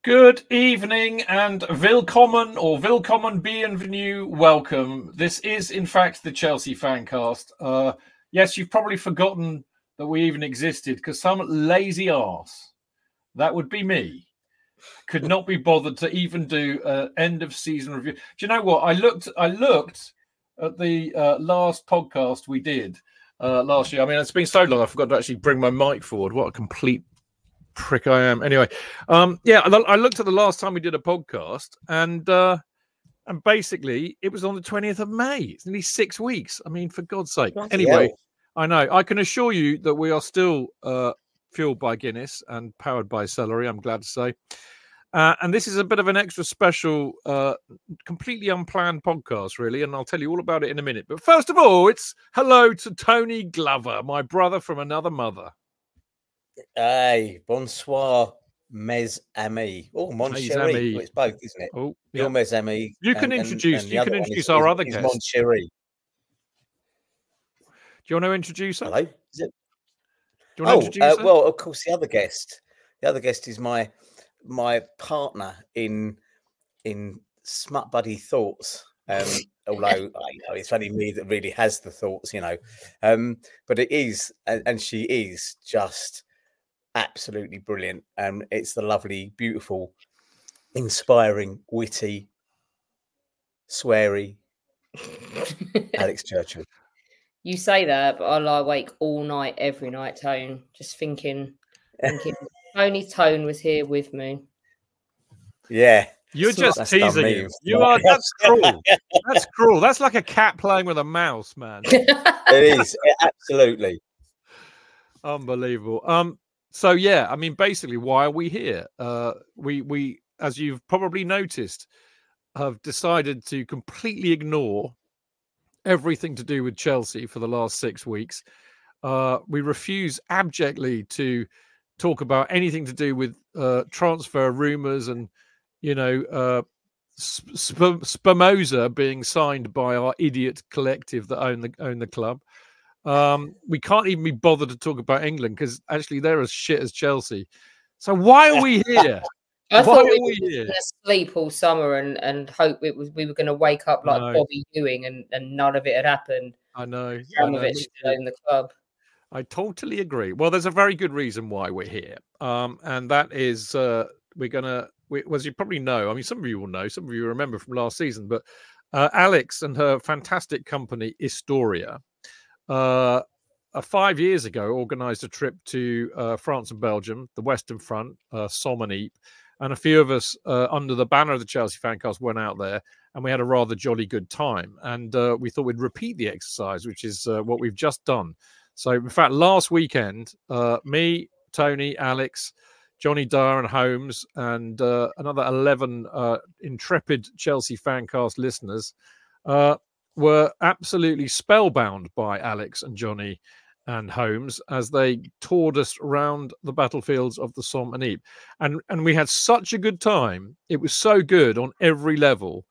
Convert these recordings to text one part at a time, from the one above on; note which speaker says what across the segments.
Speaker 1: Good evening and willkommen or willkommen bienvenue, welcome. This is, in fact, the Chelsea FanCast. Yes, you've probably forgotten that we even existed because some lazy arse, that would be me, could not be bothered to even do an end of season review. Do you know what? I looked at the last podcast we did last year. I mean, it's been so long I forgot to actually bring my mic forward. What a complete prick I am. Anyway, yeah, I looked at the last time we did a podcast, and basically it was on the 20th of May. It's nearly 6 weeks. I mean, for God's sake. Anyway, I know. I can assure you that we are still fueled by Guinness and powered by celery, I'm glad to say. And this is a bit of an extra special, completely unplanned podcast, really, and I'll tell you all about it in a minute. But first of all, it's hello to Tony Glover, my brother from another mother.
Speaker 2: Hey, bonsoir, mes amis. Oh, mon chéri. Well, it's both, isn't it?
Speaker 1: Oh,
Speaker 2: yeah. You're mes amis.
Speaker 1: You can introduce our other guest.
Speaker 2: Mon chéri.
Speaker 1: Do you want to introduce her?
Speaker 2: Hello. Is it?
Speaker 1: Do you want to introduce her?
Speaker 2: Well, of course, the other guest. The other guest is my partner in smut buddy thoughts. Although it's only me that really has the thoughts, but it is, and she is just absolutely brilliant. It's the lovely, beautiful, inspiring, witty, sweary Alex Churchill.
Speaker 3: You say that, but I lie awake all night, every night, Tone, just thinking Tony Tone was here with me.
Speaker 2: Yeah.
Speaker 1: You're just teasing him. That's cruel. That's cruel. That's like a cat playing with a mouse, man.
Speaker 2: It is. Absolutely.
Speaker 1: Unbelievable. So yeah, I mean, basically, why are we here? We, as you've probably noticed, have decided to completely ignore everything to do with Chelsea for the last 6 weeks. We refuse abjectly to talk about anything to do with transfer rumours and Spamoza being signed by our idiot collective that own the club. We can't even be bothered to talk about England because actually they're as shit as Chelsea. So why are we here?
Speaker 3: I thought we were going to sleep all summer and hope we were going to wake up like Bobby Ewing and none of it had happened.
Speaker 1: I know.
Speaker 3: Some of it still in the club.
Speaker 1: I totally agree. Well, there's a very good reason why we're here, and that is we're gonna. As you probably know, I mean, some of you will know, some of you remember from last season, but Alex and her fantastic company, Historia, 5 years ago, organised a trip to France and Belgium, the Western Front, Somme and Ypres, and a few of us under the banner of the Chelsea FanCast went out there, and we had a rather jolly good time. And we thought we'd repeat the exercise, which is what we've just done. So, in fact, last weekend, me, Tony, Alex, Johnny Dyer and Holmes, and another 11 intrepid Chelsea FanCast listeners were absolutely spellbound by Alex and Johnny and Holmes as they toured us around the battlefields of the Somme and Ypres. And we had such a good time. It was so good on every level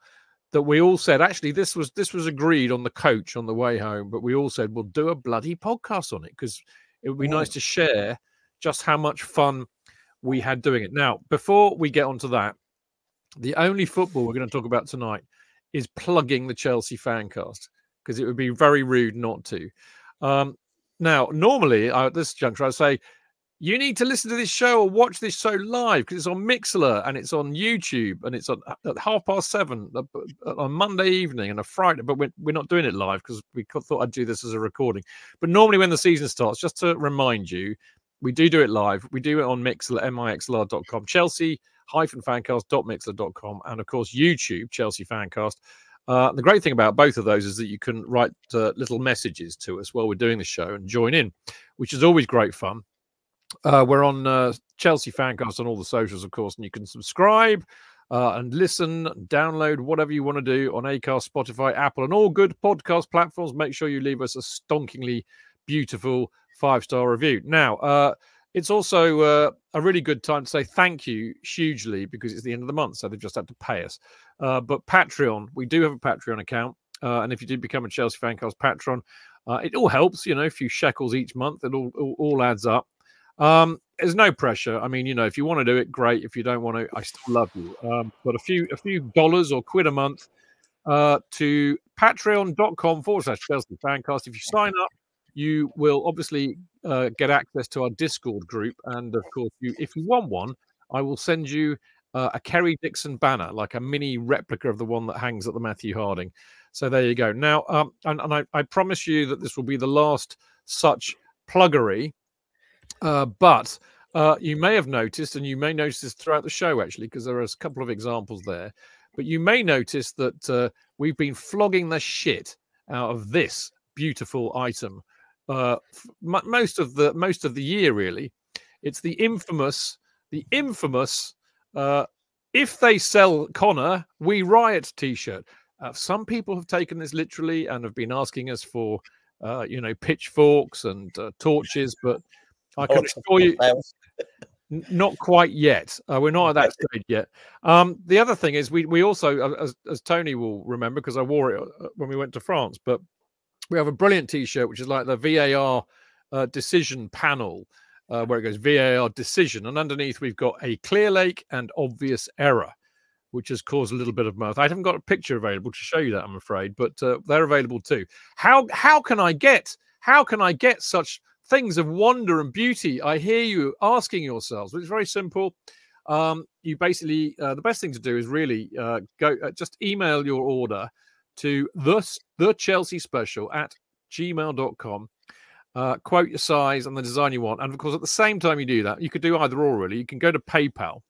Speaker 1: that we all said, actually, this was agreed on the coach on the way home, but we all said, we'll do a bloody podcast on it because it would be nice to share just how much fun we had doing it. Now, before we get onto that, the only football we're going to talk about tonight is plugging the Chelsea FanCast because it would be very rude not to. Now, normally at this juncture, I'd say you need to listen to this show or watch this show live because it's on Mixlr and it's on YouTube and it's on at 7:30 on Monday evening and a Friday. But we're not doing it live because we thought I'd do this as a recording. But normally when the season starts, just to remind you, we do it live. We do it on Mixlr, mixlr.com, Chelsea-fancast.mixlr.com, and of course YouTube, Chelsea FanCast. The great thing about both of those is that you can write little messages to us while we're doing the show and join in, which is always great fun. We're on Chelsea FanCast on all the socials, of course, and you can subscribe and listen, download whatever you want to do on Acast, Spotify, Apple, and all good podcast platforms. Make sure you leave us a stonkingly beautiful 5-star review. Now, it's also a really good time to say thank you hugely because it's the end of the month, so they've just had to pay us. But Patreon, we do have a Patreon account, and if you do become a Chelsea FanCast patron, it all helps, a few shekels each month. It all adds up. there's no pressure. I mean, you know, if you want to do it, great. If you don't want to, I still love you. But a few dollars or quid a month to patreon.com/Chelsea FanCast. If you sign up, you will obviously get access to our Discord group. And of course, if you want one, I will send you a Kerry Dixon banner, like a mini replica of the one that hangs at the Matthew Harding. So there you go. Now, and I promise you that this will be the last such pluggery. But you may have noticed, and you may notice this throughout the show, actually, because there are a couple of examples there. But you may notice that we've been flogging the shit out of this beautiful item most of the year, really. It's the infamous "If they sell Connor, we riot" T-shirt. Some people have taken this literally and have been asking us for, you know, pitchforks and torches, but I can assure you, not quite yet. We're not at that stage yet. The other thing is we also, as Tony will remember, because I wore it when we went to France, but we have a brilliant T-shirt, which is like the VAR decision panel, where it goes VAR decision. And underneath, we've got a clear lake and obvious error, which has caused a little bit of mirth. I haven't got a picture available to show you that, I'm afraid, but they're available too. How can I get such things of wonder and beauty? I hear you asking yourselves. Well, it's very simple. You basically, the best thing to do is really just email your order to the Chelsea Special at gmail.com. Quote your size and the design you want. And of course, at the same time you do that, you could do either or, really. You can go to PayPal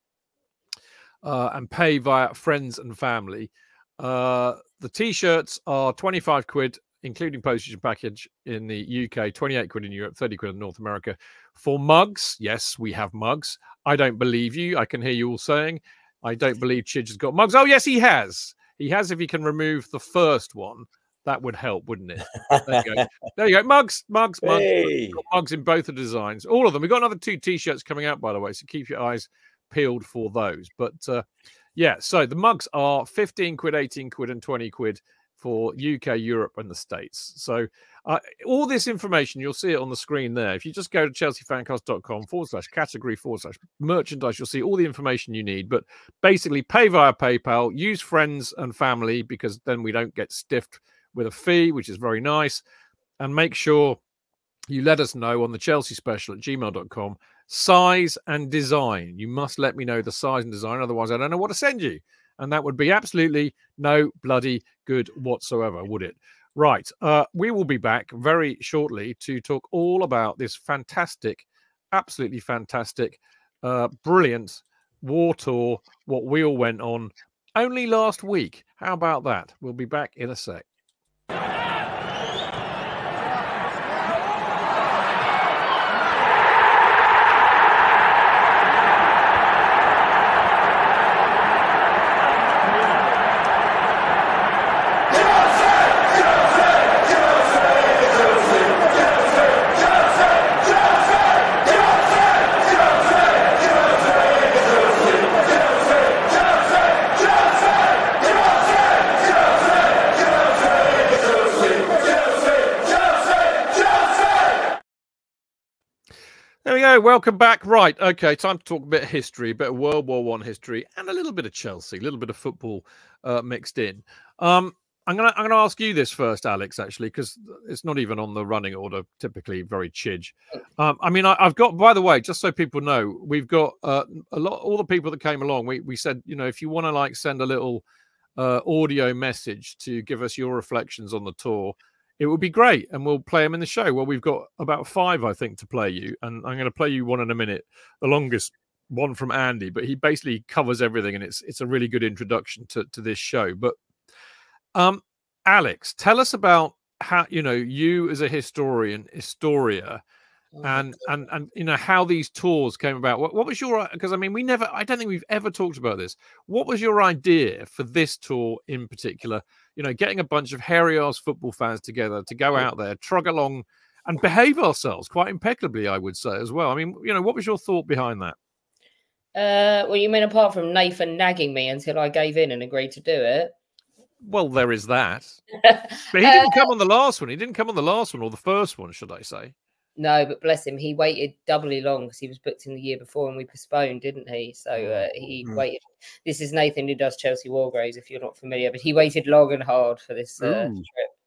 Speaker 1: and pay via friends and family. The T-shirts are 25 quid, including postage and package in the UK, 28 quid in Europe, 30 quid in North America. For mugs, yes, we have mugs. I don't believe you. I can hear you all saying, I don't believe Chidge has got mugs. Oh, yes, he has. He has, if he can remove the first one. That would help, wouldn't it? There you go. There you go. Mugs.
Speaker 2: Hey.
Speaker 1: Mugs in both the designs. All of them. We've got another 2 T-shirts coming out, by the way, so keep your eyes peeled for those. But, yeah, so the mugs are 15 quid, 18 quid, and 20 quid for UK, Europe, and the States. So all this information, you'll see it on the screen there. If you just go to chelseafancast.com/category/merchandise, you'll see all the information you need. But basically, pay via PayPal, use friends and family, because then we don't get stiffed with a fee, which is very nice. And make sure you let us know on the Chelsea Special at gmail.com, size and design. You must let me know the size and design, otherwise I don't know what to send you. And that would be absolutely no bloody good whatsoever, would it? Right. We will be back very shortly to talk all about this fantastic, absolutely fantastic, brilliant war tour, what we all went on only last week. How about that? We'll be back in a sec. There we go. Welcome back. Right. Okay. Time to talk a bit of history, a bit of World War I history, and a little bit of Chelsea, a little bit of football mixed in. I'm gonna ask you this first, Alex, actually, because it's not even on the running order. Typically, very Chidge. I mean, I've got, by the way, just so people know, we've got all the people that came along. We said, you know, if you want to like send a little audio message to give us your reflections on the tour, it would be great, and we'll play them in the show. Well, we've got about 5, I think, to play you, and I'm going to play you one in a minute, the longest one from Andy, but he basically covers everything, and it's a really good introduction to this show. But Alex, tell us about how, you know, you as a historia, and you know, how these tours came about. What was your, because I mean, I don't think we've ever talked about this. What was your idea for this tour in particular? You know, getting a bunch of hairy-ass football fans together to go out there, trug along and behave ourselves quite impeccably, I would say, as well. I mean, you know, what was your thought behind that?
Speaker 3: Well, you mean apart from Nathan nagging me until I gave in and agreed to do it?
Speaker 1: Well, there is that. But he didn't come on the last one. He didn't come on the last one, or the first one, should I say?
Speaker 3: No, but bless him, he waited doubly long because he was booked in the year before and we postponed, didn't he? So he waited. This is Nathan who does Chelsea Wargraves, if you're not familiar, but he waited long and hard for this trip.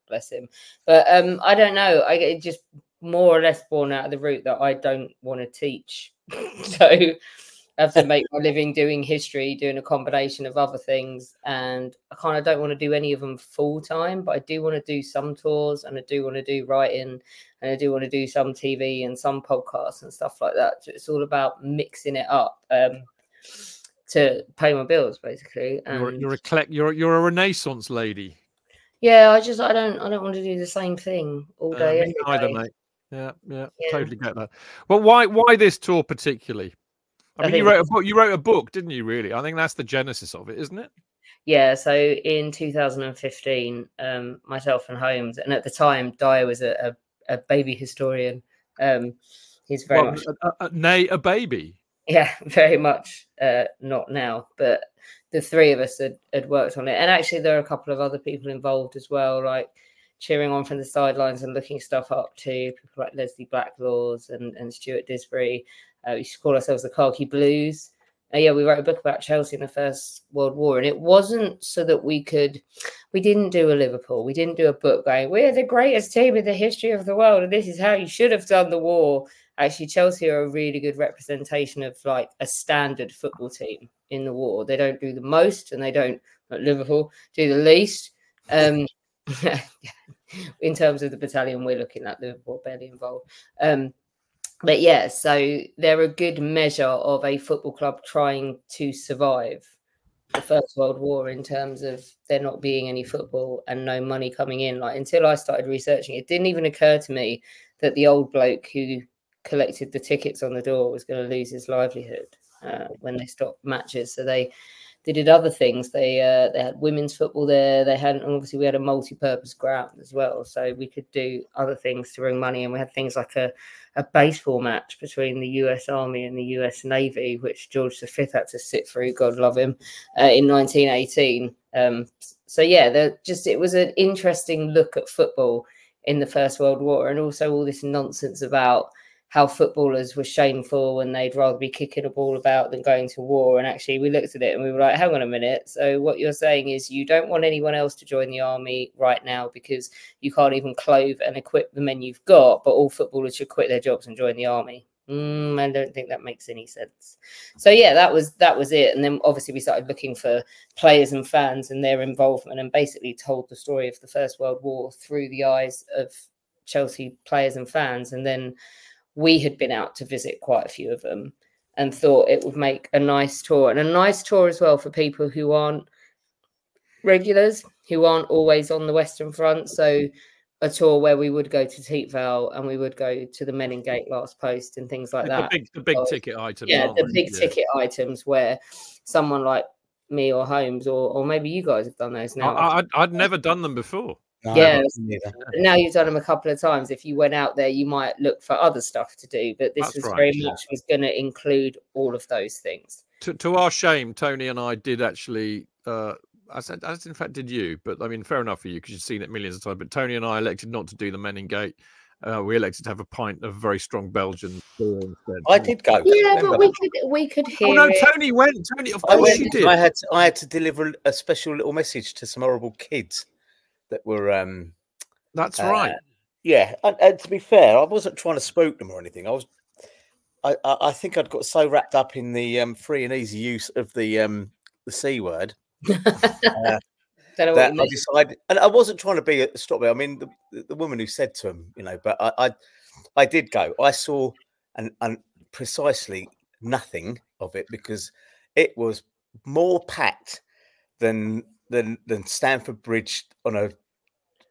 Speaker 3: Bless him. But I don't know. I get just more or less born out of the route that I don't want to teach. So I have to make my living doing history, doing a combination of other things. And I kind of don't want to do any of them full time, but I do want to do some tours and I do want to do writing and I do want to do some TV and some podcasts and stuff like that. So it's all about mixing it up to pay my bills, basically. And
Speaker 1: you're a Renaissance lady.
Speaker 3: Yeah, I don't want to do the same thing all day.
Speaker 1: Me neither, mate. Yeah, totally get that. Well, why this tour particularly? I mean, you wrote a book, didn't you? Really, I think that's the genesis of it, isn't it?
Speaker 3: Yeah. So in 2015, myself and Holmes, and at the time, Dyer was a baby historian. He's very much
Speaker 1: a baby.
Speaker 3: Yeah, very much not now, but the three of us had worked on it. And actually, there are a couple of other people involved as well, like cheering on from the sidelines and looking stuff up to people like Leslie Blacklaws and Stuart Disbury. We used to call ourselves the Khaki Blues. We wrote a book about Chelsea in the First World War. And it wasn't so that we didn't do a Liverpool. We didn't do a book going, we're the greatest team in the history of the world. And this is how you should have done the war. Actually, Chelsea are a really good representation of like a standard football team in the war. They don't do the most and they don't, like Liverpool, do the least. In terms of the battalion we're looking at, Liverpool barely involved. But yeah, so they're a good measure of a football club trying to survive the First World War in terms of there not being any football and no money coming in. Like until I started researching, it didn't even occur to me that the old bloke who collected the tickets on the door was going to lose his livelihood when they stopped matches. So they did other things. They had women's football there. Obviously we had a multi-purpose ground as well, so we could do other things to bring money. And we had things like a baseball match between the US Army and the US Navy, which George V had to sit through, God love him, in 1918. So yeah, it was an interesting look at football in the First World War, and also all this nonsense about how footballers were shameful and they'd rather be kicking a ball about than going to war. And actually we looked at it and we were like, hang on a minute. So what you're saying is you don't want anyone else to join the army right now because you can't even clothe and equip the men you've got, but all footballers should quit their jobs and join the army. I don't think that makes any sense. So yeah, that was it. And then obviously we started looking for players and fans and their involvement and basically told the story of the First World War through the eyes of Chelsea players and fans. And then we had been out to visit quite a few of them and thought it would make a nice tour, and a nice tour as well for people who aren't regulars, who aren't always on the Western Front. So a tour where we would go to Teepval and we would go to the Menin Gate Last Post and things like that.
Speaker 1: The big ticket items.
Speaker 3: Yeah, the big ticket items where someone like me or Holmes or maybe you guys have done those now.
Speaker 1: I'd never done them before.
Speaker 2: No,
Speaker 3: yeah, now you've done them a couple of times. If you went out there, you might look for other stuff to do, but this was very much was going to include all of those things.
Speaker 1: To our shame, Tony and I did actually. As in fact did you, but I mean, fair enough for you because you've seen it millions of times. But Tony and I elected not to do the Menin Gate. We elected to have a pint of very strong Belgian beer instead.
Speaker 2: I did go.
Speaker 3: Yeah, but we could hear.
Speaker 1: Oh no,
Speaker 3: it.
Speaker 1: Tony went. Tony, of course you did.
Speaker 2: I had to deliver a special little message to some horrible kids that were.
Speaker 1: That's right.
Speaker 2: Yeah, and to be fair, I wasn't trying to spook them or anything. I think I'd got so wrapped up in the free and easy use of the C word. That I decided, and I wasn't trying to be a stop there. I mean, the woman who said to him, but I did go. I saw and precisely nothing of it because it was more packed than Stamford Bridge on a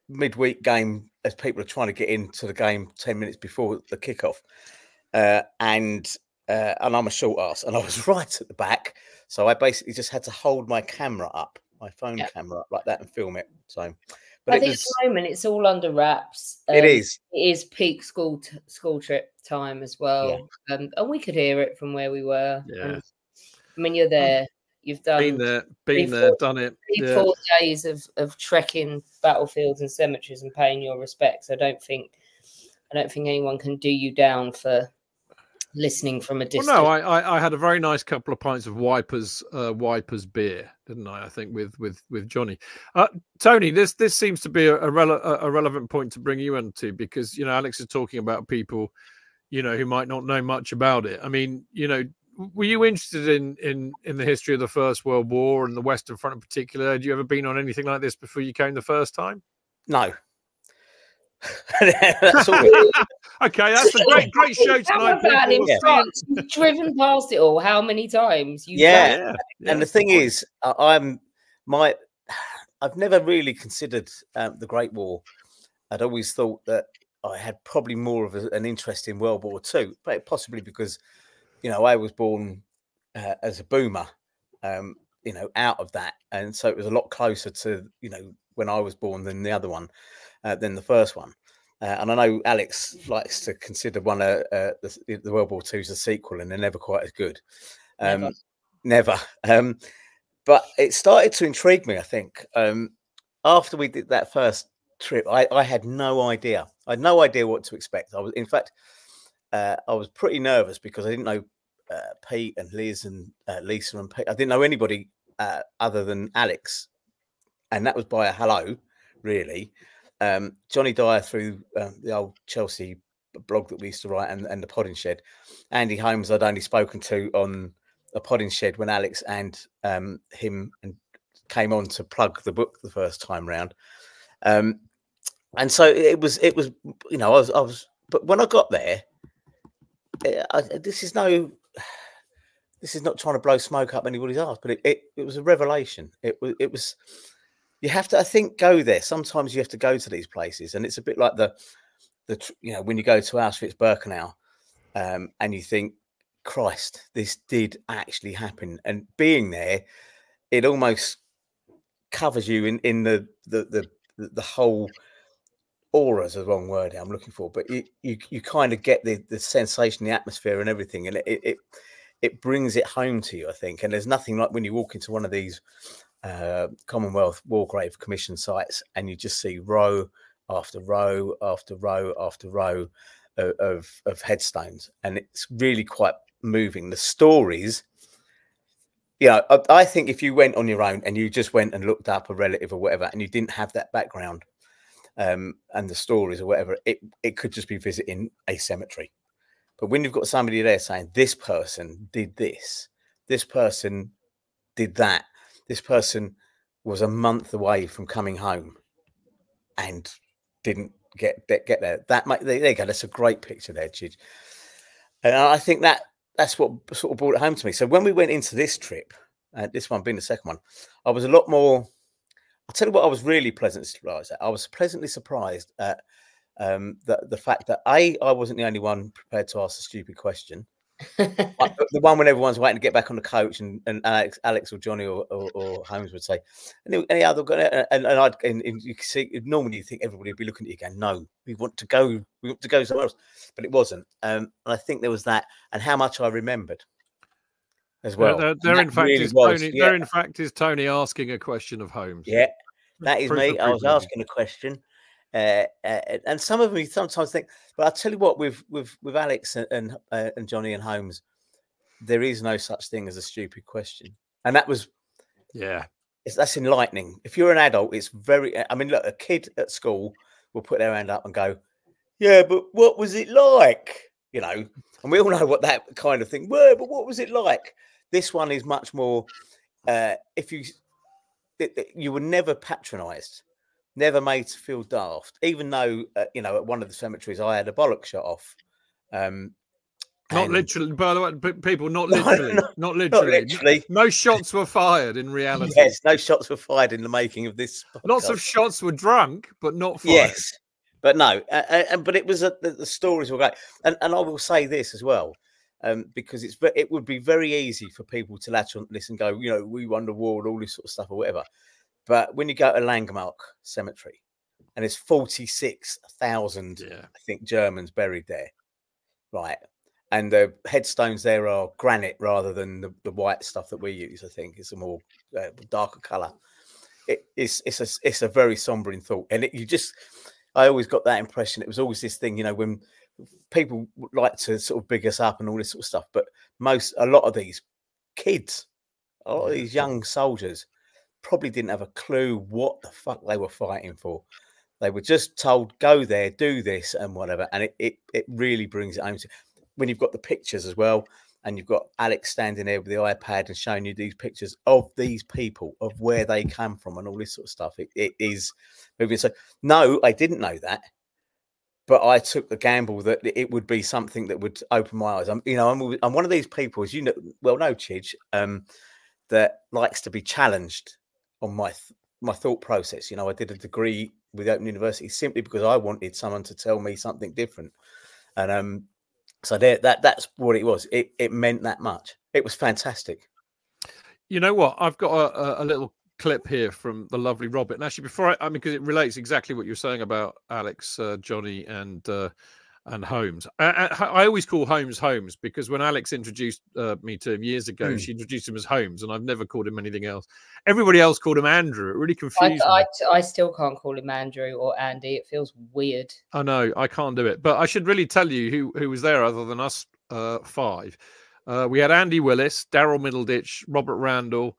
Speaker 2: midweek game as people are trying to get into the game 10 minutes before the kickoff. And I'm a short ass, and I was right at the back, so I basically just had to hold my camera up, my phone camera up like that, and film it. So, but
Speaker 3: I think at the moment it's all under wraps.
Speaker 2: It is
Speaker 3: peak school trip time as well, and we could hear it from where we were.
Speaker 1: Yeah,
Speaker 3: and, I mean, you're there. You've done
Speaker 1: been there, done it.
Speaker 3: 4 days of trekking battlefields and cemeteries and paying your respects. I don't think I don't think anyone can do you down for listening from a distance.
Speaker 1: Well, no, I had a very nice couple of pints of Wipers beer, didn't I? I think with Johnny. Tony, this seems to be a relevant point to bring you into, because Alex is talking about people who might not know much about it. I mean, were you interested in the history of the First World War and the Western Front in particular? Had you ever been on anything like this before you came the first time?
Speaker 2: No.
Speaker 3: That's
Speaker 1: all. Okay, that's a great show tonight.
Speaker 3: In France, you've driven past it all. How many times?
Speaker 2: And the thing is, I've never really considered the Great War. I'd always thought that I had probably more of an interest in World War II, but possibly because I was born as a boomer, out of that, and so it was a lot closer to when I was born than the other one. Than the first one. And I know Alex likes to consider one of the World War II as a sequel, and they're never quite as good. Never. But it started to intrigue me, I think. After we did that first trip, I had no idea. I had no idea what to expect. In fact, I was pretty nervous because I didn't know Pete and Liz and Lisa and Pete. I didn't know anybody other than Alex. And that was by a hello, really. Johnny Dyer through the old Chelsea blog that we used to write, and the Podding Shed. Andy Holmes I'd only spoken to on a Podding Shed when Alex and him came on to plug the book the first time round. And so it was I was but when I got there, this is not trying to blow smoke up anybody's arse, but it was a revelation. It was. You have to, I think, go there. Sometimes you have to go to these places, and it's a bit like the when you go to Auschwitz-Birkenau, and you think, Christ, this did actually happen. And being there, it almost covers you in the whole aura is the wrong word I'm looking for, but you kind of get the sensation, the atmosphere, and everything, and it brings it home to you, I think. And there's nothing like when you walk into one of these Commonwealth War Grave Commission sites and you just see row after row after row after row of headstones, and it's really quite moving. The stories, I think if you went on your own and you just went and looked up a relative or whatever, and you didn't have that background and the stories or whatever, it could just be visiting a cemetery. But when you've got somebody there saying this person did this person did that, this person was a month away from coming home and didn't get there. There you go. That's a great picture there, Chidge. And I think that's what sort of brought it home to me. So when we went into this trip, this one being the second one, I was a lot more. I'll tell you what, I was really pleasantly surprised at. I was pleasantly surprised at the fact that I wasn't the only one prepared to ask a stupid question. The one when everyone's waiting to get back on the coach, and Alex or Johnny or Holmes would say, any other, and you can see normally you think everybody would be looking at you going, no, we want to go somewhere else, but it wasn't. And I think there was that, and how much I remembered as well.
Speaker 1: There in fact is Tony asking a question of Holmes.
Speaker 2: Yeah, that is me. I was asking a question. And some of me sometimes think, but I'll tell you what, with Alex and Johnny and Holmes, there is no such thing as a stupid question, and that was, that's enlightening. If you're an adult, it's very. I mean, look, a kid at school will put their hand up and go, "Yeah, but what was it like?" And we all know what that kind of thing were, but what was it like? This one is much more. If you were never patronised. Never made to feel daft, even though at one of the cemeteries I had a bollock shot off.
Speaker 1: Not literally, by the way, people. Not literally. Not literally. No shots were fired in reality.
Speaker 2: Yes, no shots were fired in the making of this podcast.
Speaker 1: Lots of shots were drunk, but not fired.
Speaker 2: Yes, but no. But it was the stories were great, and I will say this as well, because it would be very easy for people to latch on this and go, we won the war and all this sort of stuff or whatever. But when you go to Langemark Cemetery, and there's 46,000, I think, Germans buried there, right? And the headstones there are granite rather than the white stuff that we use. I think it's a more darker colour. It's a very sombering thought, and I always got that impression. It was always this thing, you know, when people like to sort of big us up and all this sort of stuff, but a lot of these kids, a lot of these young soldiers probably didn't have a clue what the fuck they were fighting for. They were just told, go there, do this and whatever. And it really brings it home to when you've got the pictures as well. And you've got Alex standing there with the iPad and showing you these pictures of these people, of where they come from and all this sort of stuff. It is moving. So no, I didn't know that, but I took the gamble that it would be something that would open my eyes. I'm one of these people, as you know, Chidge, that likes to be challenged on my thought process. You know, I did a degree with Open University simply because I wanted someone to tell me something different. And so that's what it was. It meant that much. It was fantastic.
Speaker 1: You know what? I've got a little clip here from the lovely Robert. And actually, before I mean, because it relates exactly what you're saying about Alex, Johnny, and Holmes. I always call Holmes because when Alex introduced me to him years ago, she introduced him as Holmes, and I've never called him anything else. Everybody else called him Andrew. It really confused me.
Speaker 3: I still can't call him Andrew or Andy. It feels weird. I
Speaker 1: know, I can't do it. But I should really tell you who was there other than us five. We had Andy Willis, Daryl Middleditch, Robert Randall.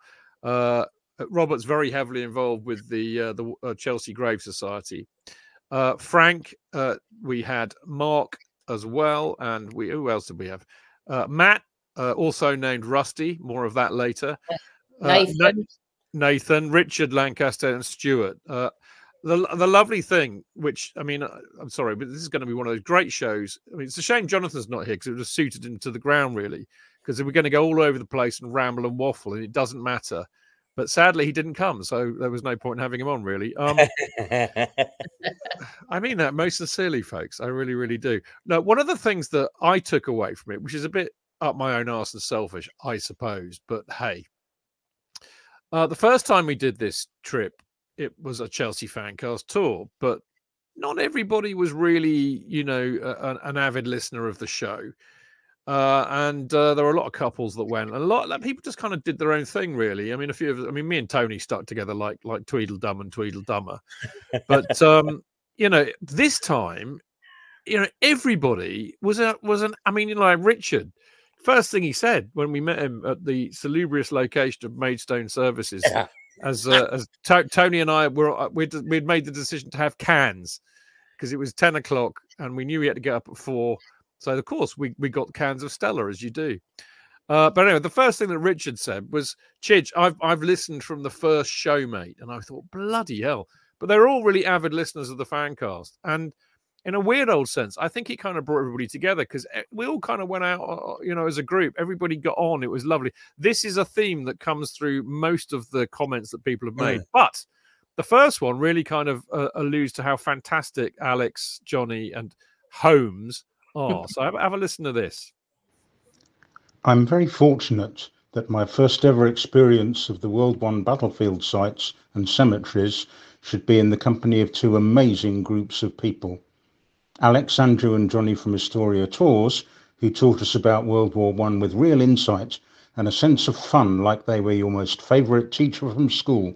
Speaker 1: Robert's very heavily involved with the Chelsea Grave Society. Frank, we had Mark as well, and who else did we have? Matt, also named Rusty. More of that later. Nathan, Richard, Lancaster, and Stuart. The lovely thing, which I mean, I'm sorry, but this is going to be one of those great shows. I mean, it's a shame Jonathan's not here because it would have suited him to the ground really. Because we're going to go all over the place and ramble and waffle, and it doesn't matter. But sadly, he didn't come, so there was no point in having him on, really. I mean that most sincerely, folks. I really, really do. Now, one of the things that I took away from it, which is a bit up my own arse and selfish, I suppose, but hey. The first time we did this trip, it was a Chelsea FanCast tour, but not everybody was really, you know, an avid listener of the show. And there were a lot of couples that went, and a lot of people just kind of did their own thing, really. I mean, me and Tony stuck together like Tweedledum and Tweedledummer. But you know, this time, you know, everybody was I mean, you know, like Richard. First thing he said when we met him at the salubrious location of Maidstone Services, as Tony and I we'd made the decision to have cans because it was 10 o'clock and we knew we had to get up at 4. So, of course, we got cans of Stella, as you do. But anyway, the first thing that Richard said was, Chidge, I've listened from the first show, mate. And I thought, bloody hell. But they're all really avid listeners of the FanCast. And in a weird old sense, I think it kind of brought everybody together because we all kind of went out, you know, as a group. Everybody got on. It was lovely. This is a theme that comes through most of the comments that people have made. But the first one really kind of alludes to how fantastic Alex, Johnny, and Holmes are. So have a listen to this.
Speaker 4: I'm very fortunate that my first ever experience of the World War I battlefield sites and cemeteries should be in the company of two amazing groups of people. Alex, Andrew and Johnny from Historia Tours, who taught us about World War I with real insight and a sense of fun like they were your most favourite teacher from school.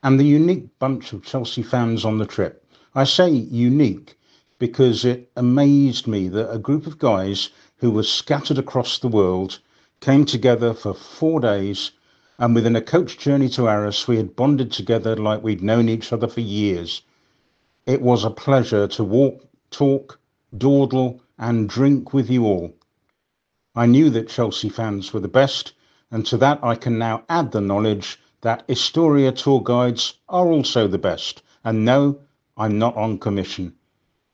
Speaker 4: And the unique bunch of Chelsea fans on the trip. I say unique because it amazed me that a group of guys who were scattered across the world came together for 4 days, and within a coach journey to Arras, we had bonded together like we'd known each other for years. It was a pleasure to walk, talk, dawdle, and drink with you all. I knew that Chelsea fans were the best, and to that I can now add the knowledge that Historia tour guides are also the best. And no, I'm not on commission.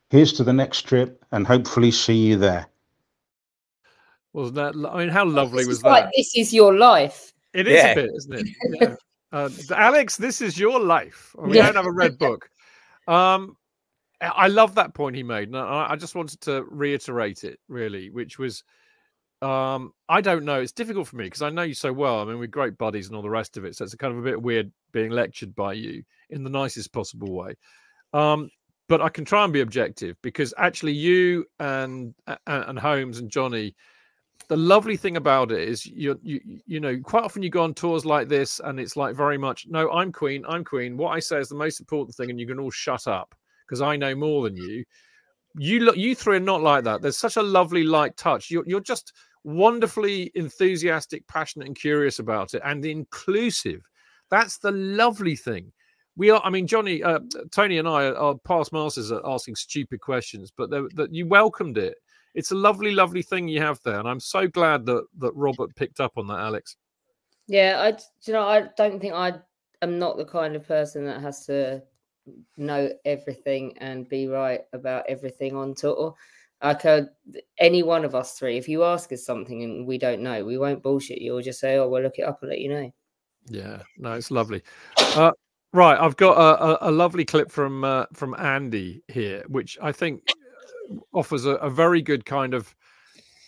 Speaker 4: Here's to the next trip, and hopefully see you there.
Speaker 1: Wasn't that? I mean, how lovely was
Speaker 3: that? This is your life.
Speaker 1: It is a bit, isn't it? Yeah. Alex, this is your life. We don't have a red book. I love that point he made. And I just wanted to reiterate it, really, which was, I don't know. It's difficult for me because I know you so well. I mean, we're great buddies and all the rest of it. So it's kind of a bit weird being lectured by you in the nicest possible way. But I can try and be objective because actually you and Holmes and Johnny, the lovely thing about it is you know, quite often you go on tours like this and it's like very much, no, I'm Queen. What I say is the most important thing and you can all shut up because I know more than you. You three are not like that. There's such a lovely light touch. You're just wonderfully enthusiastic, passionate, and curious about it, and inclusive. That's the lovely thing. We are. I mean, Tony, and I are past masters at asking stupid questions, but that you welcomed it. It's a lovely, lovely thing you have there, and I'm so glad that Robert picked up on that, Alex.
Speaker 3: Yeah, I don't think I'm not the kind of person that has to know everything and be right about everything on tour. Any one of us three, if you ask us something and we don't know, we won't bullshit you. We'll just say, "Oh, we'll look it up and let you know."
Speaker 1: Yeah, no, it's lovely. Right, I've got a lovely clip from Andy here, which I think offers a very good kind of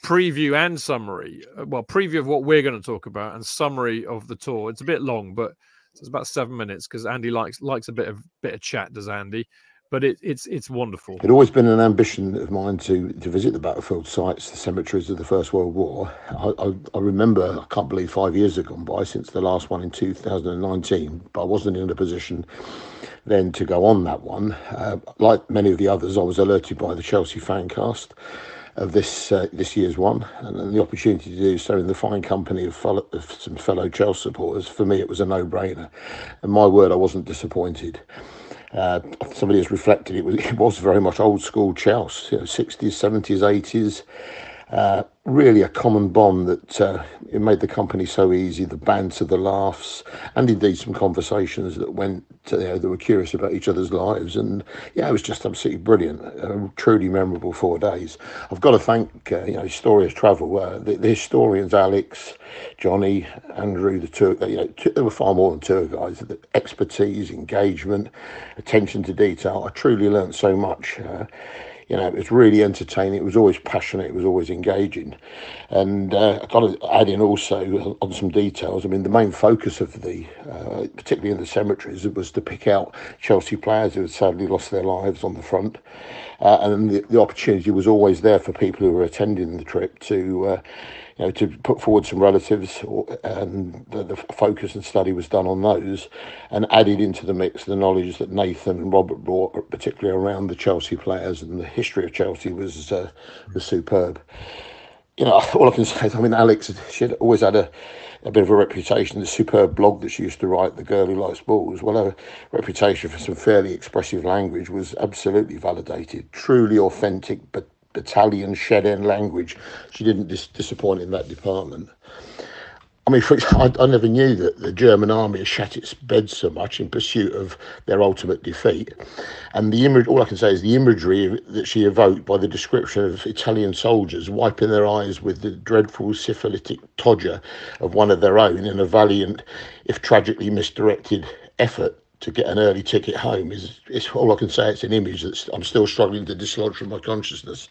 Speaker 1: preview and summary. Well, preview of what we're going to talk about and summary of the tour. It's a bit long, but it's about 7 minutes because Andy likes a bit of chat, does Andy? But it's wonderful.
Speaker 5: It'd always been an ambition of mine to visit the battlefield sites, the cemeteries of the First World War. I remember, I can't believe 5 years have gone by since the last one in 2019, but I wasn't in a position then to go on that one. Like many of the others, I was alerted by the Chelsea FanCast of this year's one, and the opportunity to do so in the fine company of some fellow Chelsea supporters. For me, it was a no-brainer, and my word, I wasn't disappointed. Somebody has reflected it was very much old school Chelsea, 60s, 70s, 80s. Really a common bond that it made the company so easy, the banter, the laughs, and indeed some conversations that went that were curious about each other's lives. And yeah, it was just absolutely brilliant, a truly memorable 4 days. I've got to thank Historia's Travel, the historians Alex, Johnny, Andrew, the tour. There were far more than tour guides. The expertise, engagement, attention to detail. I truly learned so much. It was really entertaining. It was always passionate. It was always engaging. And I've got to add in also on some details. I mean, the main focus of particularly in the cemeteries, was to pick out Chelsea players who had sadly lost their lives on the front. And the opportunity was always there for people who were attending the trip to put forward some relatives, and the focus and study was done on those, and added into the mix the knowledge that Nathan and Robert brought, particularly around the Chelsea players, and the history of Chelsea was superb. All I can say is, I mean, Alex, she had always had a bit of a reputation. The superb blog that she used to write, The Girl Who Likes Balls, well, her reputation for some fairly expressive language was absolutely validated. Truly authentic, but Italian shed-end language. She didn't disappoint in that department. I mean, I never knew that the German army had shat its bed so much in pursuit of their ultimate defeat. And all I can say is the imagery that she evoked by the description of Italian soldiers wiping their eyes with the dreadful syphilitic todger of one of their own in a valiant, if tragically misdirected, effort to get an early ticket home is all I can say. It's an image that I'm still struggling to dislodge from my consciousness.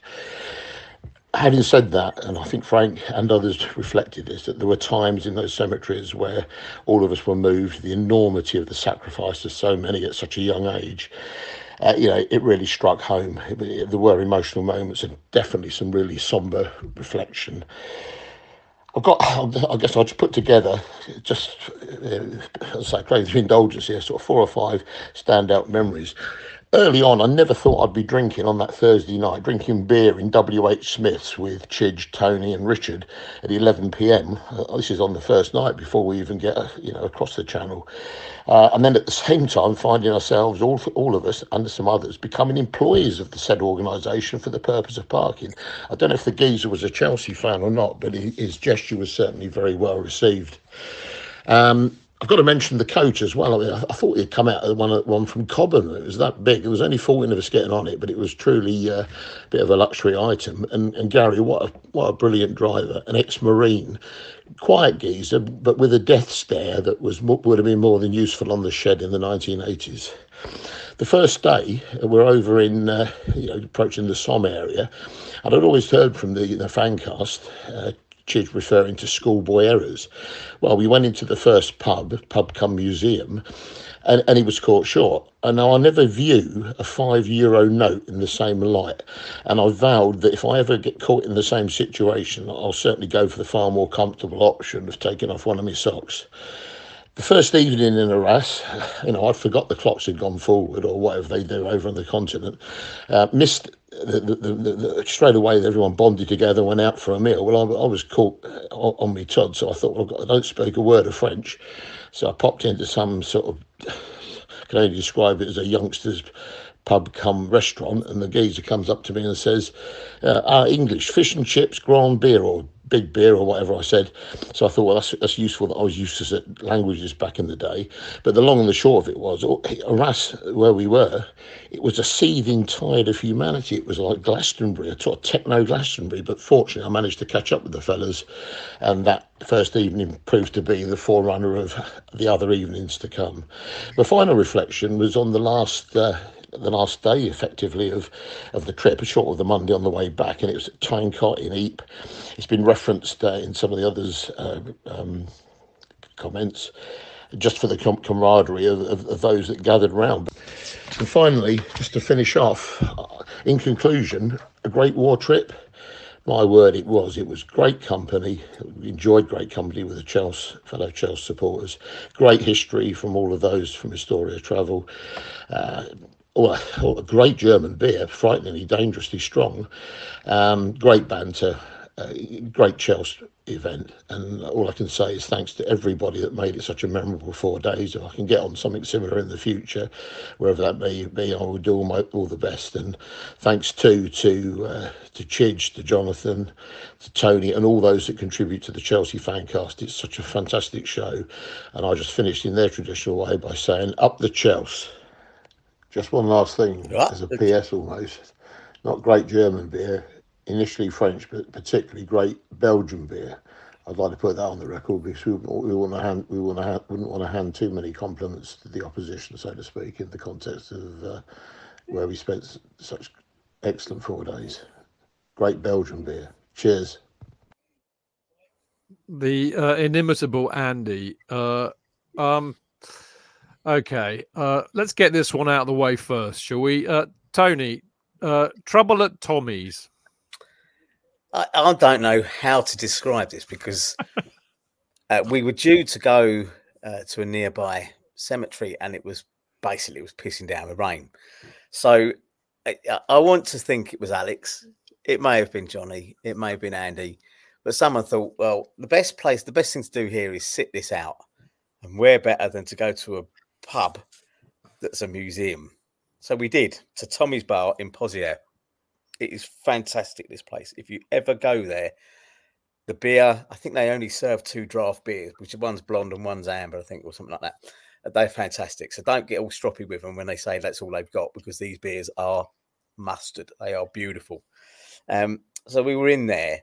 Speaker 5: Having said that, and I think Frank and others reflected this, that there were times in those cemeteries where all of us were moved, the enormity of the sacrifice of so many at such a young age. It really struck home. There were emotional moments and definitely some really somber reflection. I guess I'll just put together, just as I claim to indulgence here, sort of 4 or 5 standout memories. Early on, I never thought I'd be drinking on that Thursday night, drinking beer in W.H. Smith's with Chidge, Tony and Richard at 11 p.m. This is on the first night before we even get across the channel. And then at the same time, finding ourselves, all of us and some others, becoming employees of the said organisation for the purpose of parking. I don't know if the geezer was a Chelsea fan or not, but his gesture was certainly very well received. I've got to mention the coach as well. I mean, I thought he'd come out of one from Cobham. It was that big. There was only 14 of us getting on it, but it was truly a bit of a luxury item. And Gary, what a brilliant driver, an ex-Marine, quiet geezer, but with a death stare that would have been more than useful on the shed in the 1980s. The first day, we're over in, approaching the Somme area, and I'd always heard from the FanCast, Chidge referring to schoolboy errors. Well, we went into the first pub cum museum, and he was caught short. And now I never view a €5 note in the same light, and I vowed that if I ever get caught in the same situation, I'll certainly go for the far more comfortable option of taking off one of my socks. The first evening in Arras, I forgot the clocks had gone forward or whatever they do over on the continent. Missed straight away. Everyone bonded together, went out for a meal. Well, I was caught on me Todd, so I thought, well, I don't speak a word of French, so I popped into some sort of, I can only describe it as a youngster's pub come restaurant, and the geezer comes up to me and says, English, fish and chips, grand beer, or big beer, or whatever I said. So I thought, well, that's useful that I was used to languages back in the day. But the long and the short of it was, Arras, where we were, it was a seething tide of humanity. It was like Glastonbury, a sort of techno Glastonbury. But fortunately, I managed to catch up with the fellas, and that first evening proved to be the forerunner of the other evenings to come. The final reflection was on the last day, effectively, of the trip, short of the Monday on the way back, and it was at Tyncott in Ypres. It's been referenced in some of the others' comments, just for the camaraderie of those that gathered round. And finally, just to finish off, in conclusion, a great war trip. My word, it was great company. We enjoyed great company with the fellow Chelsea supporters. Great history from all of those from Historia Travel. A great German beer, frighteningly, dangerously strong. Great banter, great Chelsea event. And all I can say is thanks to everybody that made it such a memorable 4 days. If I can get on something similar in the future, wherever that may be, I will do all the best. And thanks to Chidge, to Jonathan, to Tony, and all those that contribute to the Chelsea FanCast. It's such a fantastic show. And I just finished in their traditional way by saying, up the Chelsea. Just one last thing, as a PS almost. Not great German beer, initially French, but particularly great Belgian beer. I'd like to put that on the record because we wouldn't want to hand too many compliments to the opposition, so to speak, in the context of where we spent such excellent 4 days. Great Belgian beer. Cheers.
Speaker 1: The inimitable Andy. Okay, let's get this one out of the way first, shall we? Tony, trouble at Tommy's.
Speaker 2: I don't know how to describe this because we were due to go to a nearby cemetery, and it was pissing down with rain. So I want to think it was Alex. It may have been Johnny. It may have been Andy. But someone thought, well, the best thing to do here is sit this out. And where better than to go to a pub that's a museum. So we did, to Tommy's Bar in Paix Dieu. It is fantastic, this place. If you ever go there, the beer, I think they only serve 2 draft beers, which one's blonde and one's amber, I think, or something like that. They're fantastic. So don't get all stroppy with them when they say that's all they've got, because these beers are mustard. They are beautiful. So we were in there.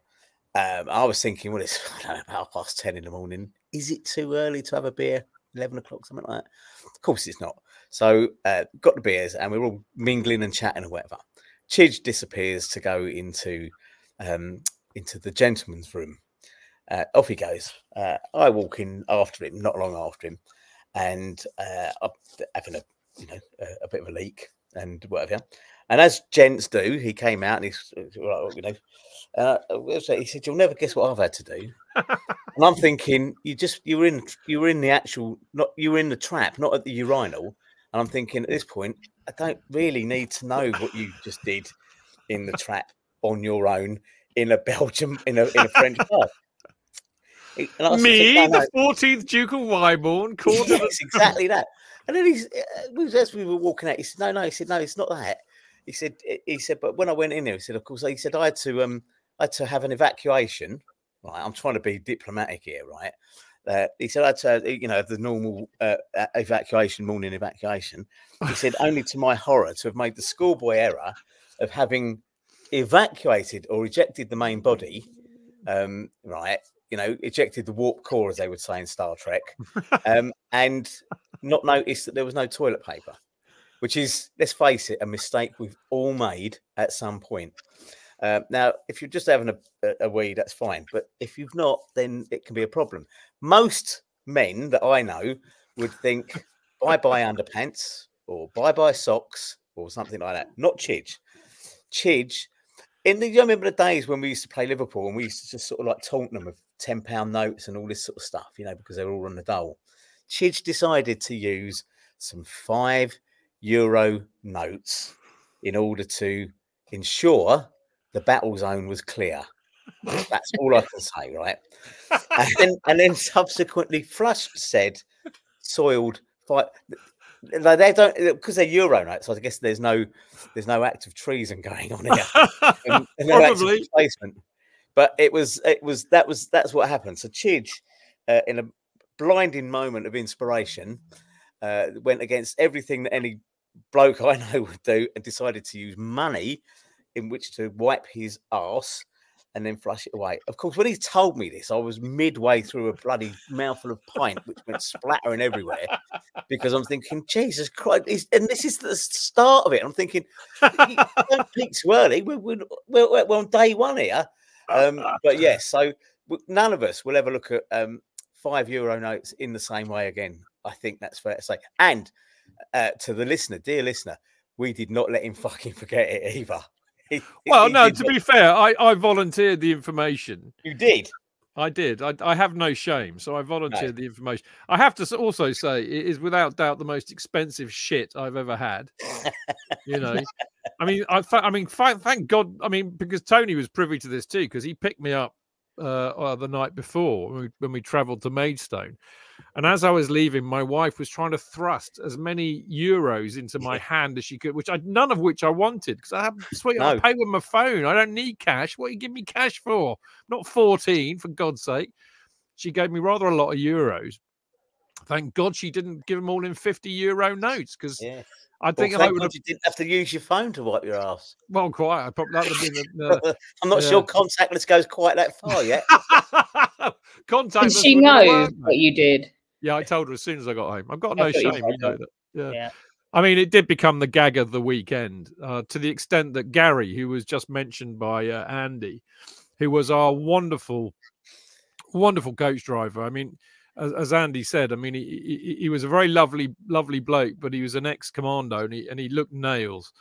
Speaker 2: I was thinking, well, it's about 10:30 in the morning. Is it too early to have a beer? 11 o'clock, something like that? Of course it's not. So got the beers, and we were all mingling and chatting or whatever. Chidge disappears to go into the gentleman's room. Off he goes. I walk in after him, not long after him, and I'm having a bit of a leak and whatever. And as gents do, he came out and he's he said, "You'll never guess what I've had to do." And I'm thinking, you were in the trap, not at the urinal. And I'm thinking, at this point, I don't really need to know what you just did in the trap on your own in a Belgium in a French pub.
Speaker 1: Me, the 14th Duke of Wyborn,
Speaker 2: yes, exactly that. And then as we were walking out, he said, "No." He said, "No, it's not that." He said, "But when I went in there," he said, "Of course," he said, I had to have an evacuation. Right, I'm trying to be diplomatic here, right? He said, "I had to have the normal morning evacuation." He said, "Only to my horror to have made the schoolboy error of having evacuated or ejected the main body, right? Ejected the warp core, as they would say in Star Trek, and not noticed that there was no toilet paper, which is, let's face it, a mistake we've all made at some point. Now, if you're just having a wee, that's fine. But if you've not, then it can be a problem. Most men that I know would think, bye-bye underpants or bye-bye socks or something like that. Not Chidge. Chidge, I remember the days when we used to play Liverpool and we used to just sort of like taunt them with £10 notes and all this sort of stuff, because they were all on the dole. Chidge decided to use some €5 notes in order to ensure the battle zone was clear. That's all I can say, right? And then subsequently flushed said soiled five. They don't, because they're Euro notes. I guess there's no active treason going on here, and no active replacement. But that's what happened. So Chidge, in a blinding moment of inspiration, went against everything that any bloke I know would do, and decided to use money in which to wipe his arse and then flush it away. Of course, when he told me this, I was midway through a bloody mouthful of pint, which went splattering everywhere, because I'm thinking, Jesus Christ, and this is the start of it. I'm thinking, don't peak too early. We're on day one here. But yes, so none of us will ever look at €5 notes in the same way again. I think that's fair to say. And to the listener, dear listener, we did not let him fucking forget it either.
Speaker 1: Well, no, to be fair, I volunteered the information.
Speaker 2: You did?
Speaker 1: I did. I have no shame, so I volunteered the information. I have to also say it is without doubt the most expensive shit I've ever had. You know, I mean, thank God. I mean, because Tony was privy to this too, because he picked me up the night before when we travelled to Maidstone. And as I was leaving, my wife was trying to thrust as many euros into my hand as she could, none of which I wanted, because I have I pay with my phone. I don't need cash. What do you give me cash for? Not 14, for God's sake. She gave me rather a lot of euros. Thank God she didn't give them all in €50 notes, because I think I would have.
Speaker 2: You didn't have to use your phone to wipe your ass.
Speaker 1: Well, quite. I probably that would have been.
Speaker 2: I'm not sure contactless goes quite that far yet.
Speaker 3: Did she know what you did?
Speaker 1: Yeah, I told her as soon as I got home. I've got no shame. You know that. Yeah. I mean, it did become the gag of the weekend, to the extent that Gary, who was just mentioned by Andy, who was our wonderful, wonderful coach driver. I mean, as Andy said, I mean, he was a very lovely bloke, but he was an ex-commando, and he looked nails.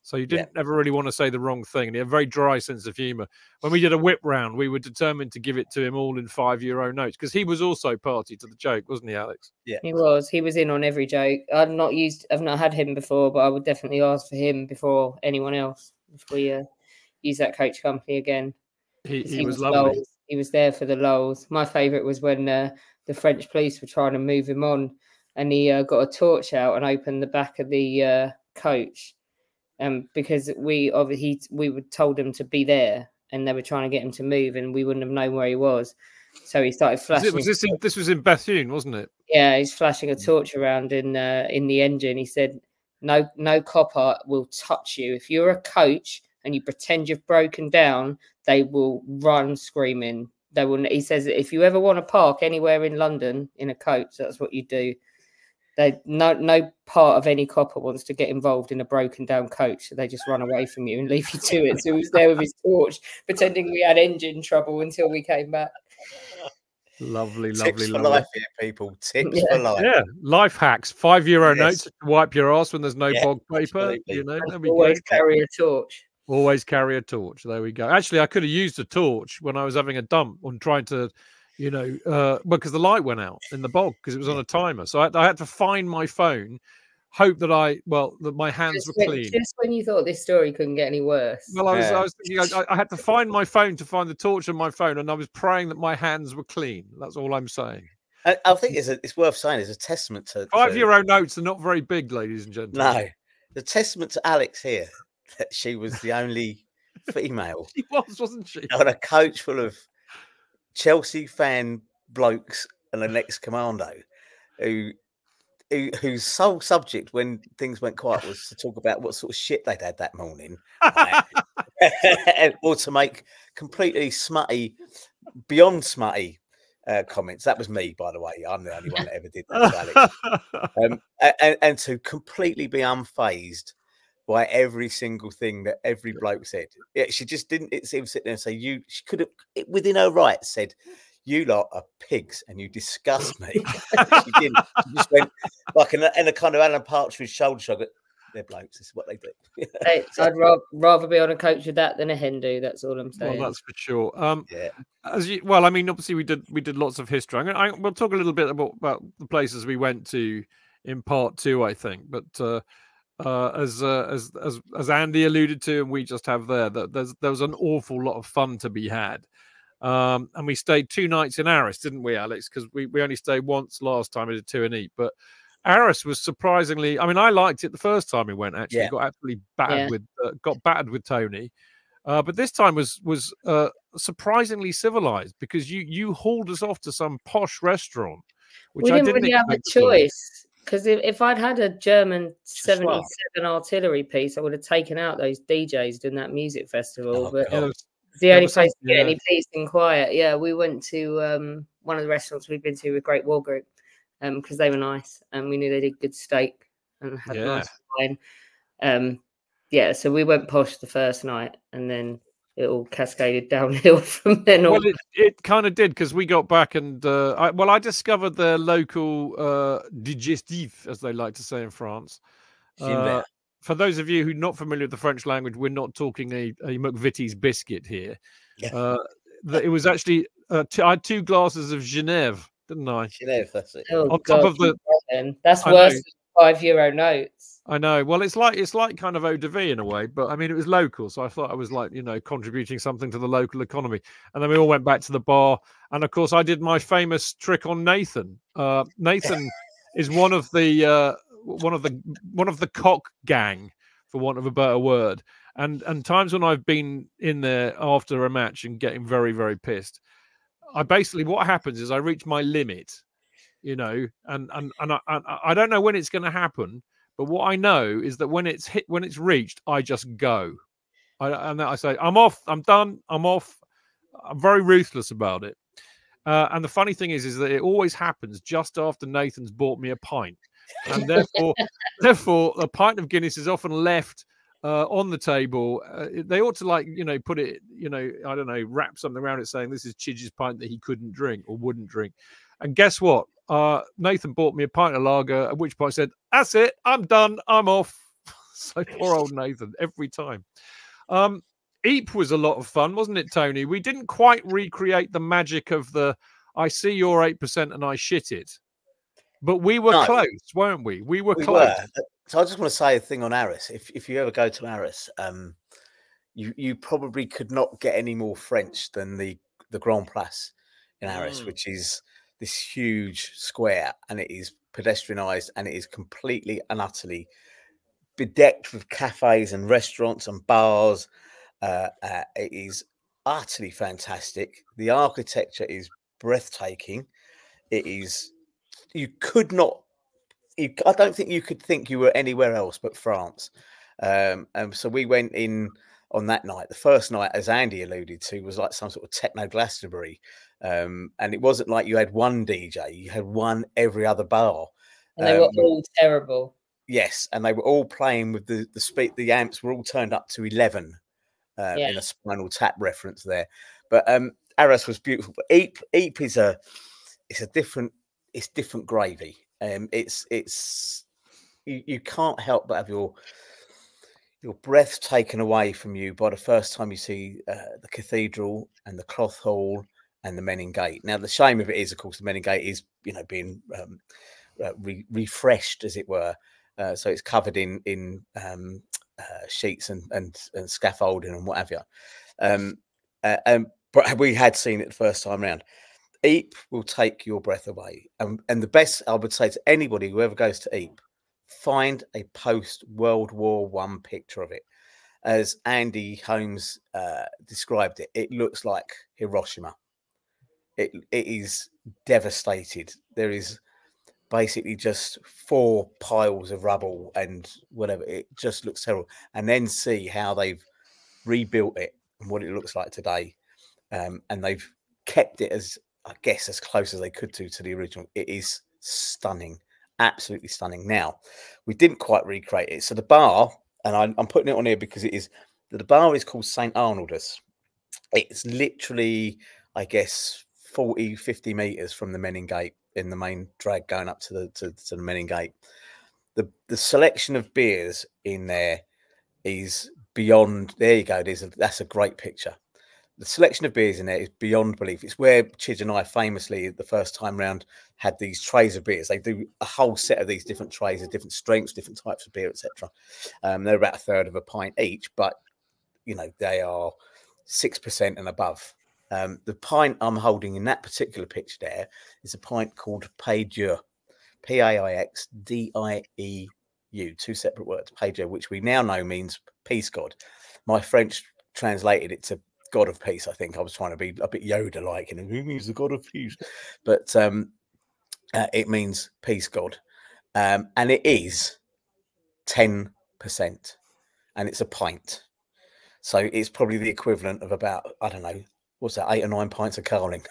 Speaker 1: So you didn't ever really want to say the wrong thing. And he had a very dry sense of humour. When we did a whip round, we were determined to give it to him all in €5 notes, because he was also party to the joke, wasn't he, Alex?
Speaker 3: Yeah, he was. He was in on every joke. I've not had him before, but I would definitely ask for him before anyone else if we use that coach company again.
Speaker 1: He was lovely.
Speaker 3: Lulls. He was there for the lulls. My favourite was when the French police were trying to move him on, and he got a torch out and opened the back of the coach. Because we were told him to be there, and they were trying to get him to move, and we wouldn't have known where he was. So he started flashing.
Speaker 1: This was in Bethune, wasn't it?
Speaker 3: Yeah, he's flashing a torch around in the engine. He said, "No copper will touch you. If you're a coach and you pretend you've broken down, they will run screaming. They will." He says, "If you ever want to park anywhere in London in a coach, that's what you do." No part of any copper wants to get involved in a broken down coach, so they just run away from you and leave you to it. So he was there with his torch, pretending we had engine trouble until we came back.
Speaker 1: Lovely.
Speaker 2: Tips for life here, people. Tips for life.
Speaker 1: Yeah, life hacks. €5 notes to wipe your ass when there's no bog paper.
Speaker 2: Absolutely.
Speaker 1: You know,
Speaker 3: always carry a torch.
Speaker 1: Always carry a torch. There we go. Actually, I could have used a torch when I was having a dump on trying to. You know, because the light went out in the bog because it was on a timer. So I had to find my phone, hope that that my hands were clean.
Speaker 3: Just when you thought this story couldn't get any worse.
Speaker 1: Well, I was thinking I had to find my phone to find the torch on my phone, and I was praying that my hands were clean. That's all I'm saying.
Speaker 2: I think it's worth saying it's a testament to
Speaker 1: €5 notes are not very big, ladies and gentlemen.
Speaker 2: No, the testament to Alex here that she was the only female.
Speaker 1: She was, wasn't she?
Speaker 2: On a coach full of Chelsea fan blokes and an ex-commando whose sole subject when things went quiet was to talk about what sort of shit they'd had that morning, or to make completely smutty, beyond smutty comments. That was me, by the way. I'm the only one that ever did that, Alex. And to completely be unfazed by every single thing that every bloke said. Yeah, she just didn't sit there and say, she could have, within her right, said, "You lot are pigs and you disgust me." She didn't. She just went like in a kind of Alan Partridge shoulder shrug. They're blokes. This is what they do.
Speaker 3: I'd rather be on a coach with that than a Hindu. That's all I'm saying.
Speaker 1: Well, that's for sure.
Speaker 2: Yeah.
Speaker 1: Well, I mean, obviously we did lots of history. We'll talk a little bit about the places we went to in part 2, I think. But as Andy alluded to, and we just have there was an awful lot of fun to be had. And we stayed 2 nights in Arras, didn't we, Alex? Because we only stayed once last time. We did 2 in Ypres, but Arras was surprisingly. I mean, I liked it the first time we went. Actually, got absolutely battered got battered with Tony. But this time was surprisingly civilized, because you hauled us off to some posh restaurant, which
Speaker 3: we didn't really have a choice. Because if I'd had a German 77 artillery piece, I would have taken out those DJs doing that music festival. But it's the only place to get any peace and quiet. Yeah, we went to one of the restaurants we've been to with Great War Group, because they were nice and we knew they did good steak and had nice wine. So we went posh the first night, and then it all cascaded downhill from then on.
Speaker 1: Well, it kind of did, because we got back and I discovered the local digestif, as they like to say in France. For those of you who are not familiar with the French language, we're not talking a McVitie's biscuit here. It was actually I had 2 glasses of Genève, didn't I?
Speaker 2: Genève, that's it.
Speaker 3: Oh,
Speaker 1: on top of
Speaker 3: that's worse than €5 notes.
Speaker 1: I know. Well, it's like kind of eau de vie in a way, but I mean, it was local, so I thought I was like, contributing something to the local economy. And then we all went back to the bar, and of course, I did my famous trick on Nathan. Nathan is one of the cock gang, for want of a better word. And times when I've been in there after a match and getting very, very pissed, what happens is I reach my limit, and I don't know when it's going to happen. But what I know is that when it's reached, I just go. And then I say, I'm off, I'm done, I'm off. I'm very ruthless about it. And the funny thing is that it always happens just after Nathan's bought me a pint. And therefore, a pint of Guinness is often left on the table. They ought to put it, I don't know, wrap something around it saying this is Chidge's pint that he couldn't drink or wouldn't drink. And guess what? Nathan bought me a pint of lager, at which point I said, that's it, I'm done, I'm off. So poor old Nathan, every time. Ypres was a lot of fun, wasn't it, Tony? We didn't quite recreate the magic of the I see your 8% and I shit it. But we were close, weren't we? We were close.
Speaker 2: So I just want to say a thing on Arras. If you ever go to Arras, you probably could not get any more French than the Grand Place in Arras, which is this huge square, and it is pedestrianised, and it is completely and utterly bedecked with cafes and restaurants and bars. It is utterly fantastic. The architecture is breathtaking. It is. I don't think you could think you were anywhere else but France. So we went in on that night. The first night, as Andy alluded to, was like some sort of techno Glastonbury. And it wasn't like you had one DJ, you had one every other bar.
Speaker 3: And they were all terrible.
Speaker 2: Yes, and they were all playing with the speed. The amps were all turned up to 11 in a Spinal Tap reference there. But Arras was beautiful. But Ypres is different gravy. You can't help but have your breath taken away from you by the first time you see the cathedral and the cloth hall and the Menin Gate. Now, the shame of it is, of course, the Menin Gate is being refreshed, as it were. So it's covered in sheets and scaffolding and what have you. But we had seen it the first time round. Ypres will take your breath away. And the best I would say to anybody who ever goes to Ypres, find a post-World War I picture of it. As Andy Holmes described it, it looks like Hiroshima. It is devastated. There is basically just 4 piles of rubble and whatever. It just looks terrible. And then see how they've rebuilt it and what it looks like today. And they've kept it as, I guess, as close as they could to the original. It is stunning, absolutely stunning. Now, we didn't quite recreate it. So the bar, and I'm putting it on here because the bar is called St. Arnoldus. It's literally, I guess, 40-50 meters from the Menin Gate in the main drag going up to the Menin Gate. the selection of beers in there is beyond. There you go. That's a great picture. The selection of beers in there is beyond belief. It's where Chidge and I famously, the first time round, had these trays of beers. They do a whole set of these different trays of different strengths, different types of beer, etc. They're about a third of a pint each, but you know they are 6% and above. The pint I'm holding in that particular picture there is a pint called Paix Dieu, Paixdieu, two separate words, Paix Dieu, which we now know means peace god. My French translated it to God of peace. I think I was trying to be a bit Yoda-like, and who means the God of peace? But it means peace god, and it is 10%, and it's a pint. So it's probably the equivalent of about, I don't know, what's that, 8 or 9 pints of Carling.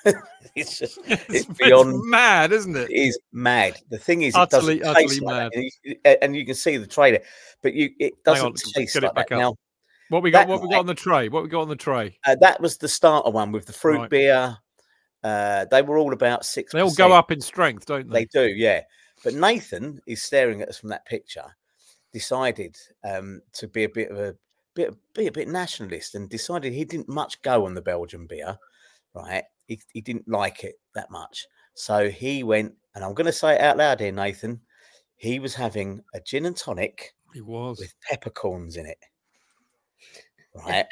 Speaker 2: It's beyond
Speaker 1: mad, isn't it?
Speaker 2: It is mad. The thing is,
Speaker 1: utterly,
Speaker 2: it doesn't taste
Speaker 1: mad.
Speaker 2: like that. And you can see the trailer, but it doesn't taste like that. Now,
Speaker 1: what we got on the tray? What we got on the tray?
Speaker 2: That was the starter one with the fruit beer. They were all about 6%.
Speaker 1: They all go up in strength, don't they?
Speaker 2: They do, yeah. But Nathan is staring at us from that picture. Decided to be a bit nationalist, and decided he didn't much go on the Belgian beer, right? He didn't like it that much, so he went, and I'm going to say it out loud here, Nathan. He was having a gin and tonic.
Speaker 1: He was
Speaker 2: with peppercorns in it, right?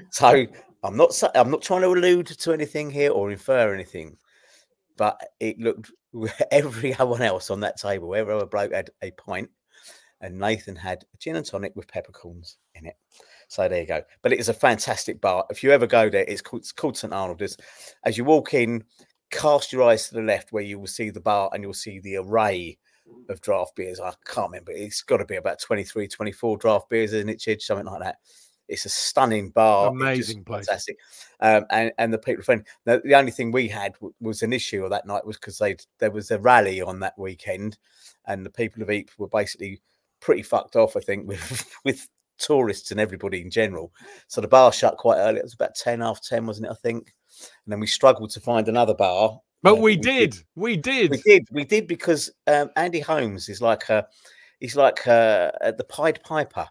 Speaker 2: So I'm not trying to allude to anything here or infer anything, but it looked everyone else on that table, every other bloke had a pint, and Nathan had a gin and tonic with peppercorns in it. So there you go. But it is a fantastic bar. If you ever go there, it's called St. Arnold's. As you walk in, cast your eyes to the left where you will see the bar, and you'll see the array of draft beers. I can't remember. It's got to be about 23, 24 draft beers, isn't it, Chidge? Something like that. It's a stunning bar.
Speaker 1: Amazing place.
Speaker 2: Fantastic. And the people are friendly. Now, the only thing we had was an issue of that night was because there was a rally on that weekend, and the people of Ypres were basically pretty fucked off, I think, with tourists and everybody in general. So the bar shut quite early. It was about 10 after 10, wasn't it, I think? And then we struggled to find another bar.
Speaker 1: But we did
Speaker 2: because Andy Holmes is he's like the Pied Piper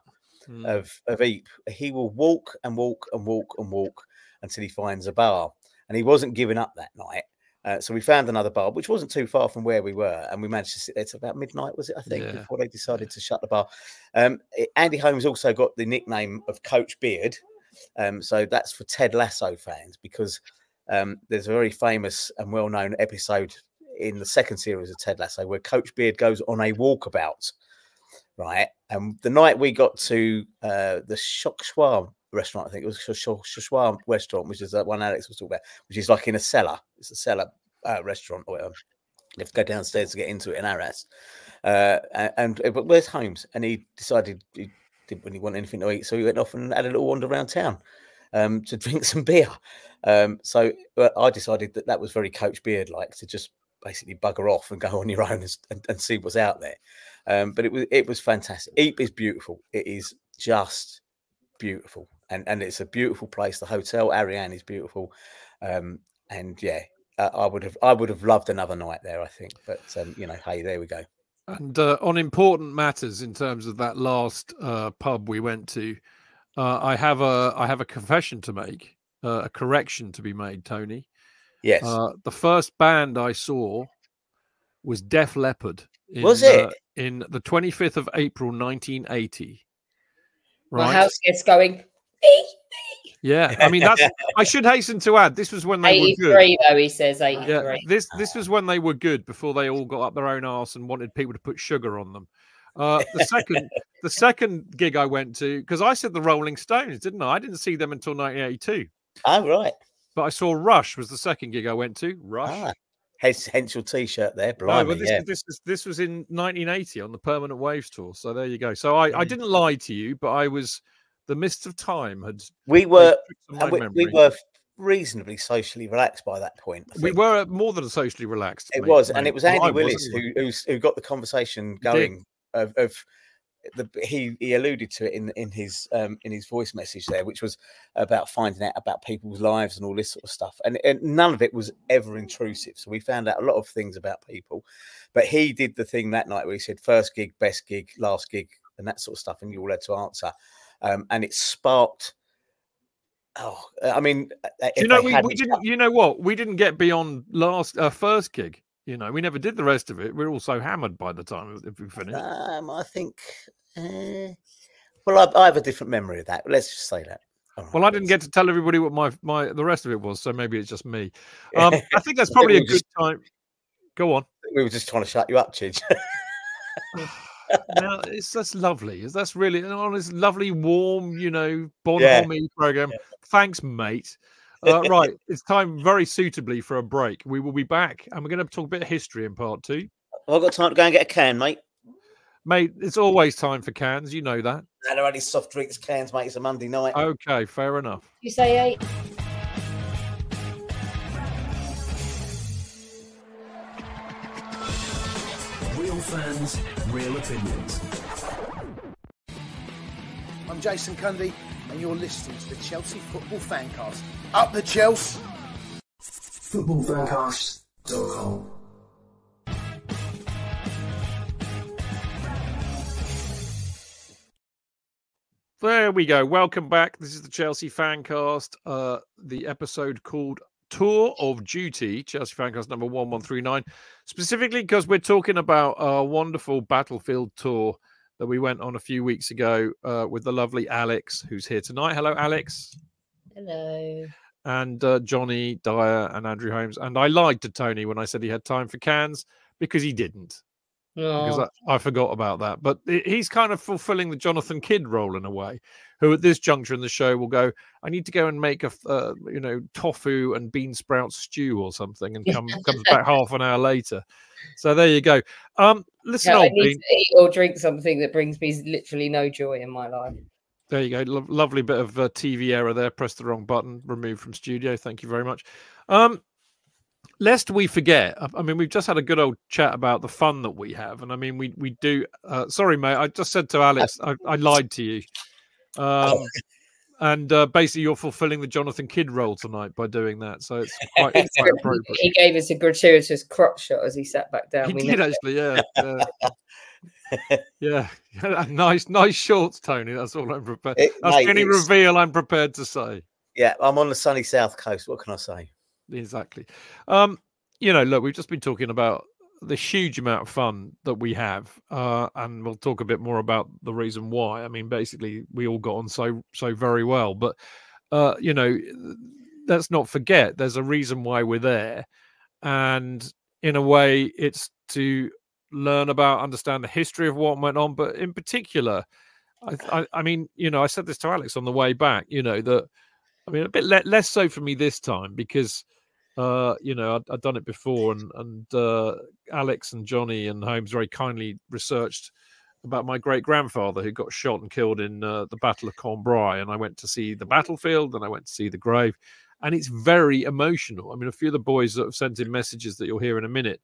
Speaker 2: of Ypres. He will walk and walk and walk and walk until he finds a bar, and he wasn't giving up that night. So we found another bar, which wasn't too far from where we were, and we managed to sit there till about midnight, was it, I think, before they decided to shut the bar. Andy Holmes also got the nickname of Coach Beard, so that's for Ted Lasso fans, because there's a very famous and well-known episode in the second series of Ted Lasso where Coach Beard goes on a walkabout, right? And the night we got to the Churchill restaurant, I think it was Churchill restaurant, which is that one Alex was talking about, which is like in a cellar. It's a cellar restaurant. Or you have to go downstairs to get into it in Arras. But where's Holmes? And he decided he didn't really want anything to eat, so he went off and had a little wander around town to drink some beer. So I decided that was very Coach Beard like, to just basically bugger off and go on your own and see what's out there. But it was fantastic. Ypres is beautiful. It is just beautiful, and it's a beautiful place. The hotel Ariane is beautiful, and yeah, I would have loved another night there, I think. But you know, hey, there we go.
Speaker 1: And on important matters in terms of that last pub we went to, I have a confession to make, a correction to be made, Tony.
Speaker 2: Yes.
Speaker 1: The first band I saw was Def Leppard.
Speaker 2: Was it?
Speaker 1: In the 25th of April, 1980. Right.
Speaker 3: My house gets going.
Speaker 1: Yeah, I mean, I should hasten to add, this was when they were good.
Speaker 3: 83, though, he says 83.
Speaker 1: Yeah, this was when they were good, before they all got up their own arse and wanted people to put sugar on them. The second gig I went to, because I said the Rolling Stones, didn't I? I didn't see them until 1982.
Speaker 2: Oh, right.
Speaker 1: But I saw Rush was the second gig I went to. Rush.
Speaker 2: Ah, hence your T-shirt there. Blimey,
Speaker 1: this was in 1980 on the Permanent Waves tour. So there you go. So I didn't lie to you, but the mists of time had.
Speaker 2: We were reasonably socially relaxed by that point.
Speaker 1: We were more than socially relaxed.
Speaker 2: It was Andy Willis who got the conversation going of he alluded to it in his voice message there, which was about finding out about people's lives and all this sort of stuff, and none of it was ever intrusive. So we found out a lot of things about people, but he did the thing that night where he said first gig, best gig, last gig, and that sort of stuff, and you all had to answer, and it sparked. Oh, I mean,
Speaker 1: you know, we didn't. You know what? We didn't get beyond first gig. You know, we never did the rest of it. We were all so hammered by the time we finished.
Speaker 2: I think. Well, I have a different memory of that. Let's just say that.
Speaker 1: Right, well, I didn't get to tell everybody what the rest of it was, so maybe it's just me. I think that's probably a good time. Go on.
Speaker 2: We were just trying to shut you up, Chidge.
Speaker 1: Now that's lovely. That's really on this lovely, warm, you know, bonhomie program. Yeah. Thanks, mate. Right, it's time very suitably for a break. We will be back, and we're going to talk a bit of history in part 2.
Speaker 2: Well, I've got time to go and get a can, mate.
Speaker 1: Mate, it's always time for cans. You know that.
Speaker 2: No, they're only soft drinks cans, mate. It's a Monday night.
Speaker 1: Okay, fair enough.
Speaker 3: You say 8.
Speaker 6: Real fans, real opinions.
Speaker 7: I'm Jason Cundy, and you're listening to the Chelsea Football Fancast. Up the Chelsea!
Speaker 6: Footballfancast.com.
Speaker 1: There we go. Welcome back. This is the Chelsea Fancast, the episode called Tour of Duty, Chelsea Fancast number 1139, specifically because we're talking about a wonderful battlefield tour that we went on a few weeks ago with the lovely Alex, who's here tonight. Hello, Alex.
Speaker 3: Hello.
Speaker 1: And Johnny Dyer and Andrew Holmes. And I lied to Tony when I said he had time for cans because he didn't. Because I forgot about that. But he's kind of fulfilling the Jonathan Kidd role in a way, who at this juncture in the show will go, I need to go and make a, tofu and bean sprout stew or something, and comes back half an hour later. So there you go. Listen,
Speaker 3: I need to eat or drink something that brings me literally no joy in my life.
Speaker 1: There you go. Lovely bit of TV error there. Press the wrong button. Removed from studio. Thank you very much. Lest we forget, I mean, we've just had a good old chat about the fun that we have. And I mean, we do. Sorry, mate. I just said to Alex, I lied to you. And basically, you're fulfilling the Jonathan Kidd role tonight by doing that. So it's quite appropriate.
Speaker 3: He gave us a gratuitous crotch shot as he sat back down.
Speaker 1: He did actually, yeah. Yeah. Nice shorts, Tony. That's all I'm prepared. That's the only reveal I'm prepared to say.
Speaker 2: Yeah, I'm on the sunny south coast. What can I say?
Speaker 1: Exactly. Look, we've just been talking about the huge amount of fun that we have, and we'll talk a bit more about the reason why. I mean, basically, we all got on so very well, but let's not forget there's a reason why we're there, and in a way, it's to learn about, understand the history of what went on, but in particular, I mean, I said this to Alex on the way back, that. I mean, a bit less so for me this time because, I'd done it before, and Alex and Johnny and Holmes very kindly researched about my great-grandfather who got shot and killed in the Battle of Cambrai, and I went to see the battlefield and I went to see the grave, and it's very emotional. I mean, a few of the boys that have sent in messages that you'll hear in a minute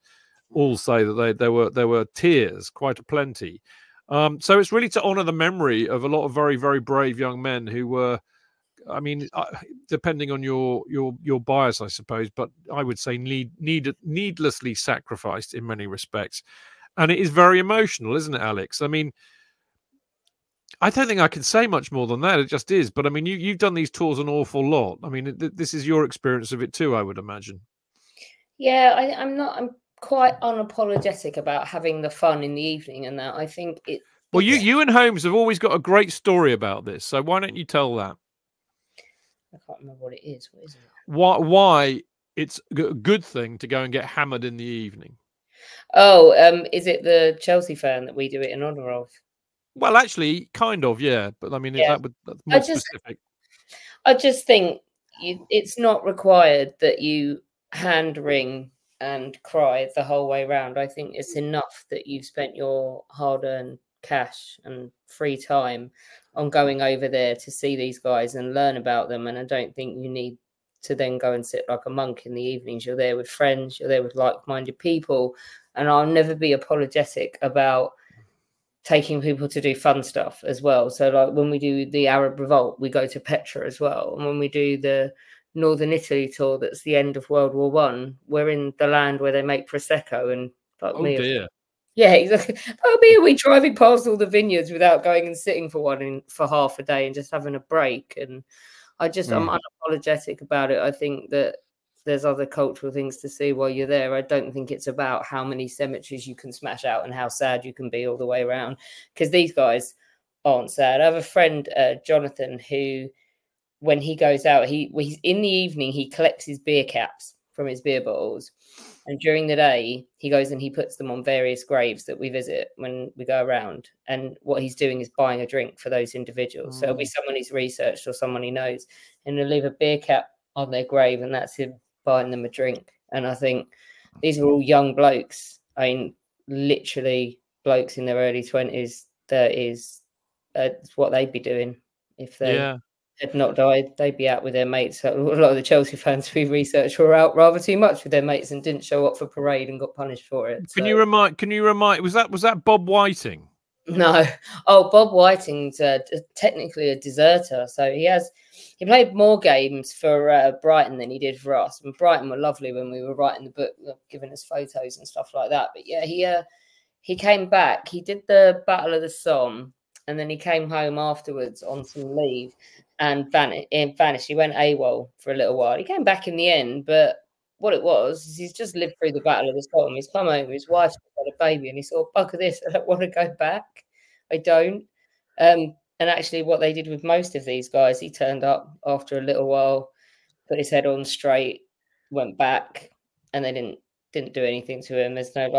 Speaker 1: all say that there were tears, quite a plenty. So it's really to honour the memory of a lot of very, very brave young men who were. I mean, depending on your bias, I suppose, but I would say needlessly sacrificed in many respects. And it is very emotional, isn't it, Alex? I mean, I don't think I can say much more than that. It just is. But I mean, you've done these tours an awful lot. I mean, this is your experience of it too, I would imagine.
Speaker 3: Yeah, I'm quite unapologetic about having the fun in the evening and that. I think it.
Speaker 1: Well, you and Holmes have always got a great story about this. So why don't you tell that?
Speaker 3: I can't remember what it is. What is it?
Speaker 1: Why it's a good thing to go and get hammered in the evening?
Speaker 3: Oh, is it the Chelsea fan that we do it in honour of?
Speaker 1: Well, actually, kind of, yeah. But I mean, that's more specific.
Speaker 3: I just think it's not required that you hand wring and cry the whole way around. I think it's enough that you've spent your hard-earned cash and free time on going over there to see these guys and learn about them. And I don't think you need to then go and sit like a monk in the evenings. You're there with friends, you're there with like-minded people. And I'll never be apologetic about taking people to do fun stuff as well. So like when we do the Arab Revolt, we go to Petra as well. And when we do the Northern Italy tour, that's the end of World War One, we're in the land where they make Prosecco and
Speaker 1: Oh dear.
Speaker 3: Yeah, exactly. Oh, me, are we driving past all the vineyards without going and sitting for for half a day and just having a break? And I'm unapologetic about it. I think that there's other cultural things to see while you're there. I don't think it's about how many cemeteries you can smash out and how sad you can be all the way around, because these guys aren't sad. I have a friend, Jonathan, who, when he goes out, he's in the evening, he collects his beer caps from his beer bottles. And during the day, he goes and he puts them on various graves that we visit when we go around. And what he's doing is buying a drink for those individuals. So it'll be someone he's researched or someone he knows. And he'll leave a beer cap on their grave, and that's him buying them a drink. And I think these are all young blokes. I mean, literally blokes in their early 20s, 30s. It's what they'd be doing if they had not died. They'd be out with their mates. So a lot of the Chelsea fans we researched were out rather too much with their mates and didn't show up for parade and got punished for it.
Speaker 1: Can you remind? Was that Bob Whiting?
Speaker 3: No. Oh, Bob Whiting's technically a deserter. So he played more games for Brighton than he did for us. And Brighton were lovely when we were writing the book, giving us photos and stuff like that. But yeah, he came back. He did the Battle of the Somme, and then he came home afterwards on some leave and vanished. He went AWOL for a little while. He came back in the end, but what it was is he's just lived through the Battle of the Somme. He's come home, his wife's got a baby, and he thought, bugger this, I don't want to go back. I don't. And actually what they did with most of these guys, he turned up after a little while, put his head on straight, went back, and they didn't do anything to him. There's no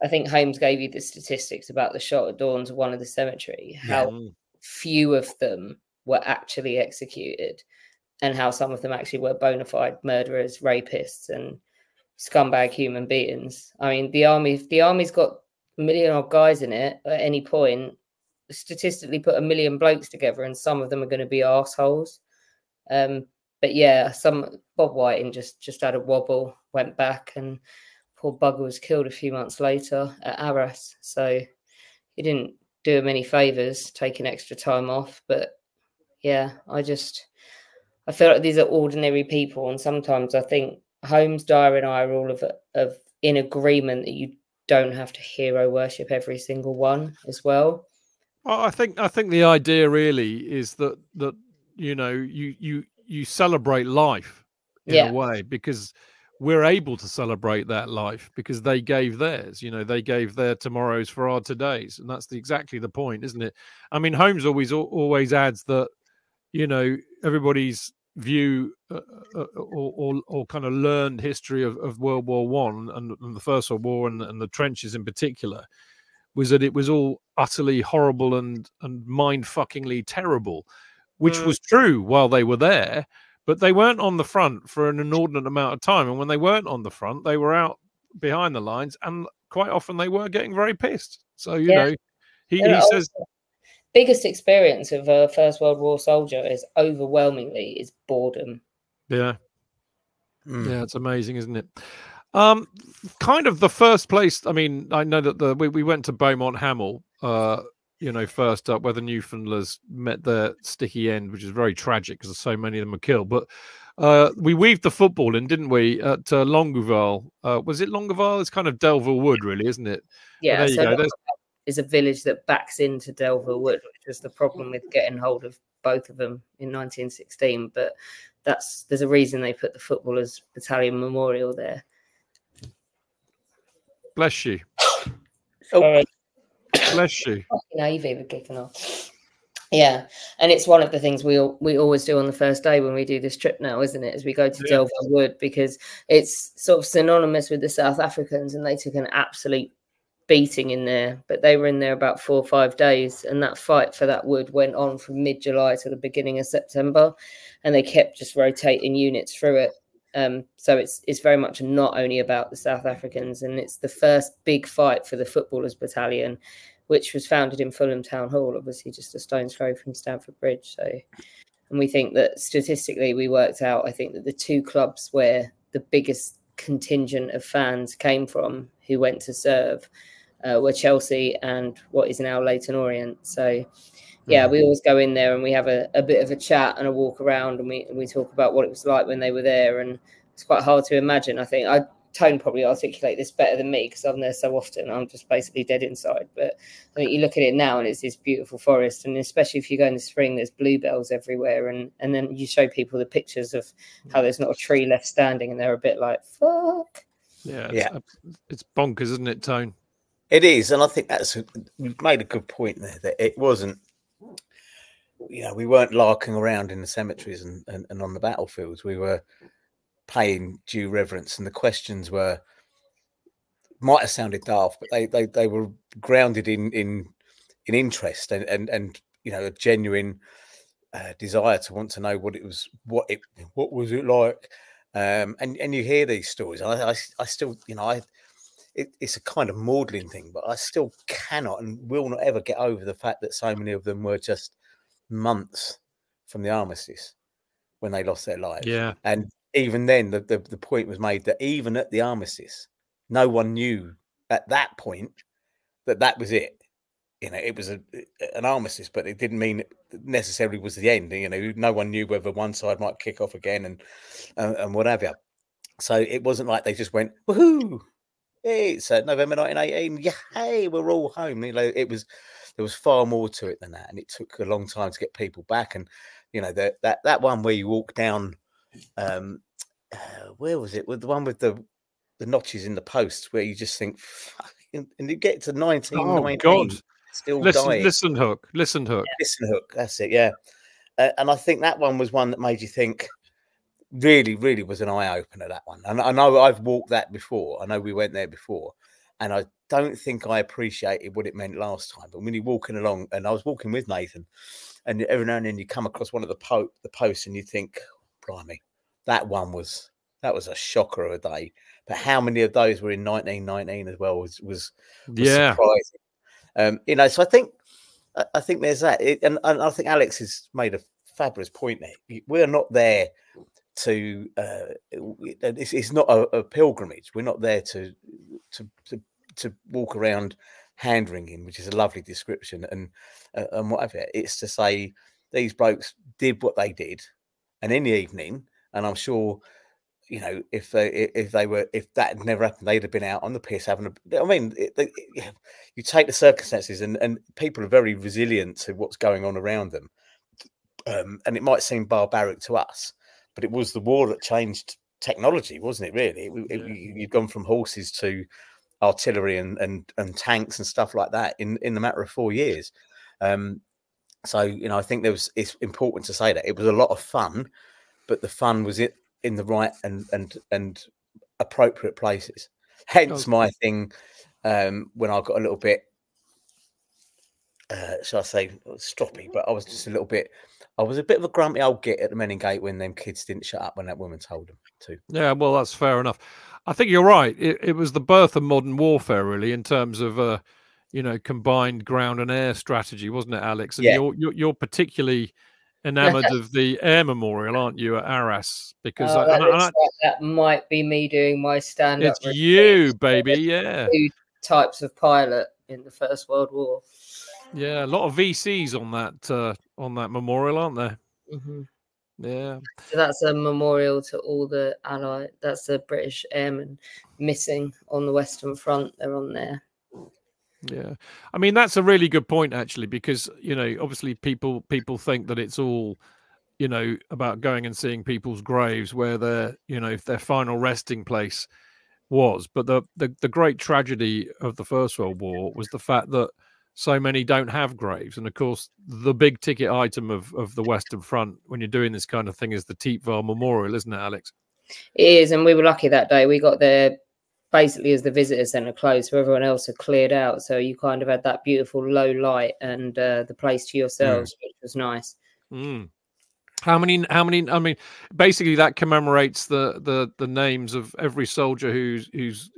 Speaker 3: I think Holmes gave you the statistics about the shot at Dawns of one of the cemetery, how few of them were actually executed, and how some of them actually were bona fide murderers, rapists, and scumbag human beings. I mean, if the army's got a million odd guys in it at any point, statistically put a million blokes together, and some of them are going to be arseholes. But yeah, Bob Whiting just had a wobble, went back, and poor bugger was killed a few months later at Arras. So he didn't do him any favours taking extra time off. But yeah, I feel like these are ordinary people, and sometimes I think Holmes, Dyer, and I are all in agreement that you don't have to hero worship every single one as well.
Speaker 1: Well, I think the idea really is that you celebrate life in a way, because we're able to celebrate that life because they gave theirs. They gave their tomorrows for our todays, and that's exactly the point, isn't it? I mean, Holmes always adds that everybody's view or kind of learned history of World War One and the First World War and the trenches in particular was that it was all utterly horrible and mind-fuckingly terrible, which was true while they were there, but they weren't on the front for an inordinate amount of time. And when they weren't on the front, they were out behind the lines, and quite often they were getting very pissed. So, he says...
Speaker 3: biggest experience of a First World War soldier is overwhelmingly boredom.
Speaker 1: Yeah. Yeah, it's amazing, isn't it? Kind of the first place. I mean, I know that we went to Beaumont Hamel, first up, where the Newfoundlanders met their sticky end, which is very tragic because so many of them were killed. But we weaved the football in, didn't we, at Longueval? Was it Longueval? It's kind of Delville Wood, really, isn't it?
Speaker 3: Yeah, there you go. Is a village that backs into Delville Wood, which was the problem with getting hold of both of them in 1916. But there's a reason they put the Footballers Battalion Memorial there.
Speaker 1: Bless you.
Speaker 3: Sorry.
Speaker 1: Bless you.
Speaker 3: You've even kicking off. Yeah, and it's one of the things we always do on the first day when we do this trip now, isn't it? As we go to Delville Wood, because it's sort of synonymous with the South Africans, and they took an absolute beating in there, but they were in there about 4 or 5 days, and that fight for that wood went on from mid-July to the beginning of September, and they kept just rotating units through it. So it's very much not only about the South Africans, and it's the first big fight for the Footballers Battalion, which was founded in Fulham Town Hall, obviously just a stone's throw from Stamford Bridge. So, and we think that statistically we worked out, I think that the two clubs where the biggest contingent of fans came from who went to serve were Chelsea and what is now Leyton Orient. So yeah, we always go in there and we have a bit of a chat and a walk around, and we talk about what it was like when they were there. And it's quite hard to imagine. I think Tone probably articulate this better than me because I'm there so often. I'm just basically dead inside. But I think you look at it now and it's this beautiful forest. And especially if you go in the spring, there's bluebells everywhere. And then you show people the pictures of how there's not a tree left standing and they're a bit like, fuck.
Speaker 1: Yeah, it's bonkers, isn't it, Tone?
Speaker 2: It is. And I think you've made a good point there, that it wasn't, we weren't larking around in the cemeteries and on the battlefields. We were paying due reverence, and the questions might have sounded daft, but they were grounded in interest and a genuine desire to want to know what was it like, and you hear these stories. And I still, it's a kind of maudlin thing, but I still cannot and will not ever get over the fact that so many of them were just months from the armistice when they lost their lives.
Speaker 1: Yeah,
Speaker 2: and even then, the point was made that even at the armistice, no one knew at that point that was it. It was an armistice, but it didn't mean it necessarily was the end. No one knew whether one side might kick off again and whatever. So it wasn't like they just went, woohoo, it's November 1918, yeah, hey, we're all home. There was far more to it than that, and it took a long time to get people back. And that one where you walk down. Where was it? With the one with the notches in the posts, where you just think, and you get to 1919,
Speaker 1: God,
Speaker 2: still
Speaker 1: listen,
Speaker 2: dying.
Speaker 1: Listen Hook.
Speaker 2: That's it. Yeah, and I think that one was one that made you think. Really, really was an eye opener, that one. And I know I've walked that before. I know we went there before, and I don't think I appreciated what it meant last time. But when you're walking along, and I was walking with Nathan, and every now and then you come across one of the posts, and you think, blimey. That was a shocker of a day. But how many of those were in 1919 as well was surprising. So I think there's that. And I think Alex has made a fabulous point there. We're not there to. It's not a pilgrimage. We're not there to walk around hand wringing, which is a lovely description, and whatever. It's to say these blokes did what they did, and in the evening. And I'm sure, if that had never happened, they'd have been out on the piss having you take the circumstances, and people are very resilient to what's going on around them. And it might seem barbaric to us, but it was the war that changed technology, wasn't it? Really, you've gone from horses to artillery and tanks and stuff like that in the matter of 4 years. So I think it's important to say that it was a lot of fun. But the fun was in the right and appropriate places. Hence my thing when I got a little bit, shall I say, stroppy, but I was just a bit of a grumpy old git at the Menin Gate when them kids didn't shut up when that woman told them to.
Speaker 1: Yeah, well, that's fair enough. I think you're right. It was the birth of modern warfare, really, in terms of, combined ground and air strategy, wasn't it, Alex? And you're particularly... enamored of the air memorial, aren't you, at Arras? Because
Speaker 3: that might be me doing my stand-up.
Speaker 1: It's you, baby. Yeah.
Speaker 3: 2 types of pilot in the First World War.
Speaker 1: Yeah, a lot of VCs on that memorial, aren't there?
Speaker 3: Mm-hmm.
Speaker 1: Yeah.
Speaker 3: So that's a memorial to all the Allied. That's the British airmen missing on the Western Front. They're on there.
Speaker 1: Yeah, I mean that's a really good point actually, because obviously people think that it's all about going and seeing people's graves where their final resting place was, but the great tragedy of the First World War was the fact that so many don't have graves, and of course the big ticket item of the Western Front when you're doing this kind of thing is the Ypres Memorial, isn't it, Alex?
Speaker 3: It is, and we were lucky that day. We got there basically as the visitor centre closed, so everyone else had cleared out. So you kind of had that beautiful low light and the place to yourselves, which was nice.
Speaker 1: Mm. How many? I mean, basically that commemorates the names of every soldier who's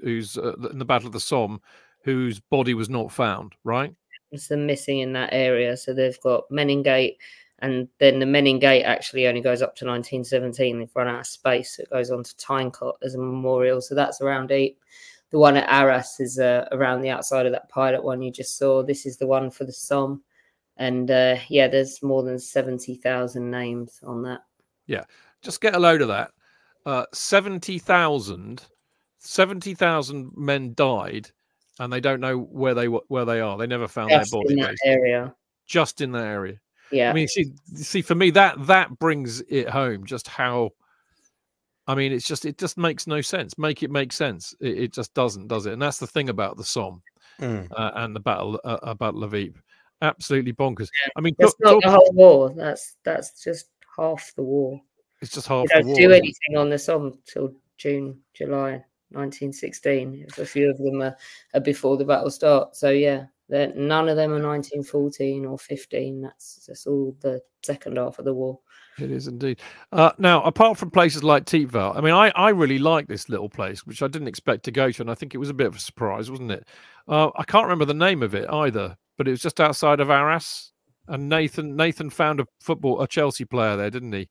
Speaker 1: in the Battle of the Somme, whose body was not found. Right?
Speaker 3: It's the missing in that area. So they've got Menin Gate, and then the Menin Gate actually only goes up to 1917. They've run out of space. So it goes on to Tynecott as a memorial. So that's around Ypres. The one at Arras is around the outside of that pilot one you just saw. This is the one for the Somme. And yeah, there's more than 70,000 names on that.
Speaker 1: Yeah, just get a load of that. 70,000 men died, and they don't know where they are. They never found
Speaker 3: Just
Speaker 1: their body.
Speaker 3: in that area.
Speaker 1: Just in that area.
Speaker 3: Yeah.
Speaker 1: I mean, see, for me that brings it home. Just how. I mean, it just makes no sense. Make it make sense. It just doesn't, does it? And that's the thing about the Somme and the battle of Ypres. Absolutely bonkers.
Speaker 3: Yeah.
Speaker 1: I mean,
Speaker 3: that's not the whole war. That's just half the war.
Speaker 1: It's just half
Speaker 3: they
Speaker 1: the war.
Speaker 3: Don't do anything on the Somme till June, July 1916. A few of them are before the battle starts. So yeah, none of them are 1914 or 15. That's all the second half of the war.
Speaker 1: It is indeed. Now, apart from places like Tietval, I mean, I really like this little place, which I didn't expect to go to, and I think it was a bit of a surprise, wasn't it? I can't remember the name of it either, but it was just outside of Arras, and Nathan found a Chelsea player there, didn't he?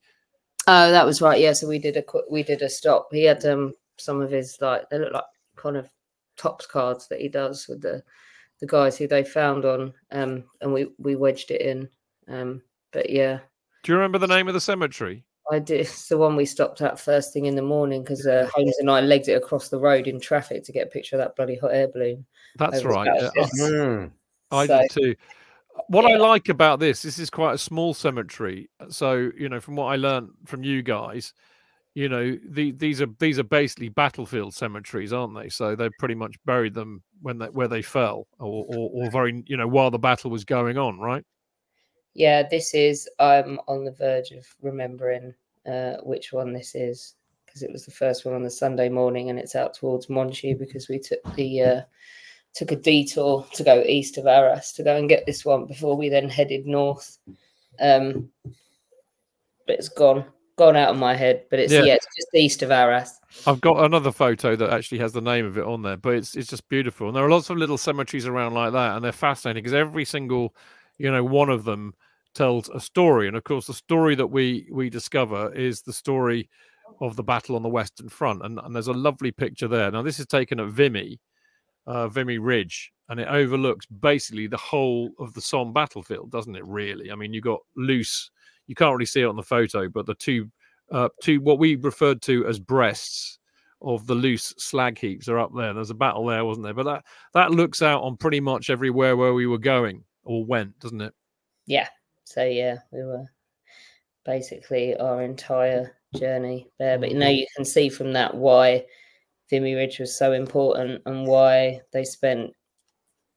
Speaker 3: Oh, that was right. Yeah, so we did a stop. He had some of his they look like kind of tops cards that he does with the guys who they found on, and we wedged it in. But yeah.
Speaker 1: Do you remember the name of the cemetery?
Speaker 3: I did. It's the one we stopped at first thing in the morning because Holmes and I legged it across the road in traffic to get a picture of that bloody hot air balloon.
Speaker 1: That's right. I
Speaker 3: So,
Speaker 1: did too. What I like about this is quite a small cemetery. So, you know, from what I learned from you guys, you know, these are basically battlefield cemeteries, aren't they? So they pretty much buried them where they fell, or very, you know, while the battle was going on, right?
Speaker 3: Yeah, this is. I'm on the verge of remembering which one this is because it was the first one on the Sunday morning, and it's out towards Monchy because we took a detour to go east of Arras to go and get this one before we then headed north. But it's gone out of my head. But it's just east of Arras.
Speaker 1: I've got another photo that actually has the name of it on there, but it's just beautiful. And there are lots of little cemeteries around like that, and they're fascinating because every single, you know, one of them tells a story. And of course, the story that we discover is the story of the battle on the Western Front. And there's a lovely picture there. Now, this is taken at Vimy Ridge, and it overlooks basically the whole of the Somme battlefield, doesn't it? Really, I mean, you got loose. You can't really see it on the photo, but the two what we referred to as breasts of the loose slag heaps are up there. There's a battle there, wasn't there? But that looks out on pretty much everywhere where we were going or went, doesn't it?
Speaker 3: Yeah. So yeah, we were basically our entire journey there. But you know, you can see from that why Vimy Ridge was so important and why they spent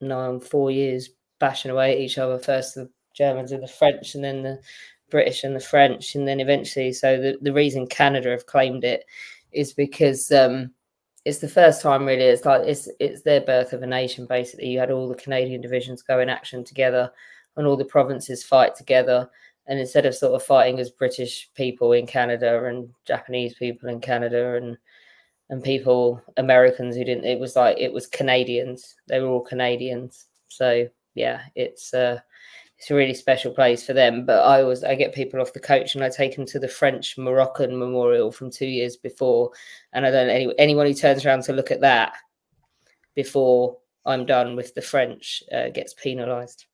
Speaker 3: 4 years bashing away at each other. First the Germans and the French, and then the British and the French, and then eventually. So the reason Canada have claimed it is because it's the first time really. It's like it's their birth of a nation. Basically, you had all the Canadian divisions go in action together, and all the provinces fight together. And instead of sort of fighting as British people in Canada and Japanese people in Canada and people, Americans who didn't, it was Canadians. They were all Canadians. So yeah, it's a really special place for them. But I get people off the coach and I take them to the French Moroccan memorial from 2 years before. And I don't know anyone who turns around to look at that before I'm done with the French gets penalised.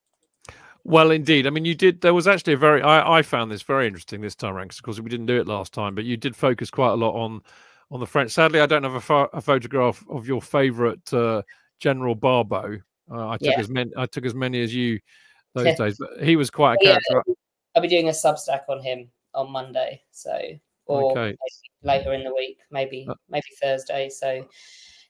Speaker 1: Well, indeed. I mean, you did. There was actually I found this very interesting this time around, because of course we didn't do it last time, but you did focus quite a lot on the French. Sadly, I don't have a photograph of your favourite General Barbeau. I took as many as you those days, but he was quite a character.
Speaker 3: I'll be doing a Substack on him on Monday, maybe later in the week, maybe Thursday. So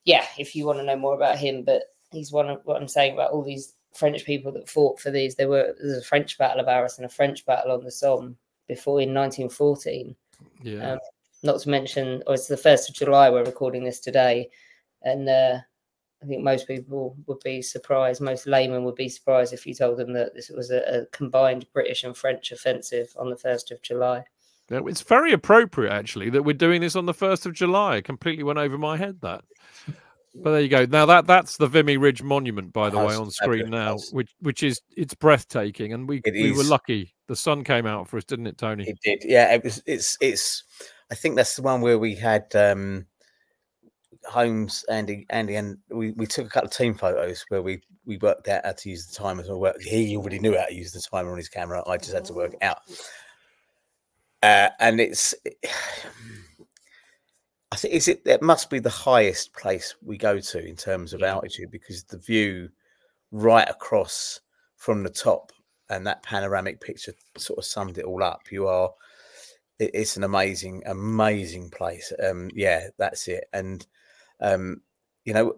Speaker 3: yeah, if you want to know more about him, but he's one of what I'm saying about all these French people that fought for these. There's a French battle of Arras and a French battle on the Somme before in 1914.
Speaker 1: Yeah.
Speaker 3: Not to mention, it's the 1st of July. We're recording this today, and I think most people would be surprised. Most laymen would be surprised if you told them that this was a combined British and French offensive on the 1st of July.
Speaker 1: Yeah, it's very appropriate, actually, that we're doing this on the 1st of July. It completely went over my head, that. But there you go. Now that's the Vimy Ridge Monument, by the way, on screen now, which is it's breathtaking, and we were lucky. The sun came out for us, didn't it, Tony?
Speaker 2: It did. Yeah, it's. I think that's the one where we had. Holmes, Andy, and we took a couple of team photos where we worked out how to use the timer as well. He already knew how to use the timer on his camera. I just had to work it out. And I think it must be the highest place we go to in terms of altitude, because the view right across from the top and that panoramic picture sort of summed it all up. It's an amazing place. Yeah, that's it. And you know,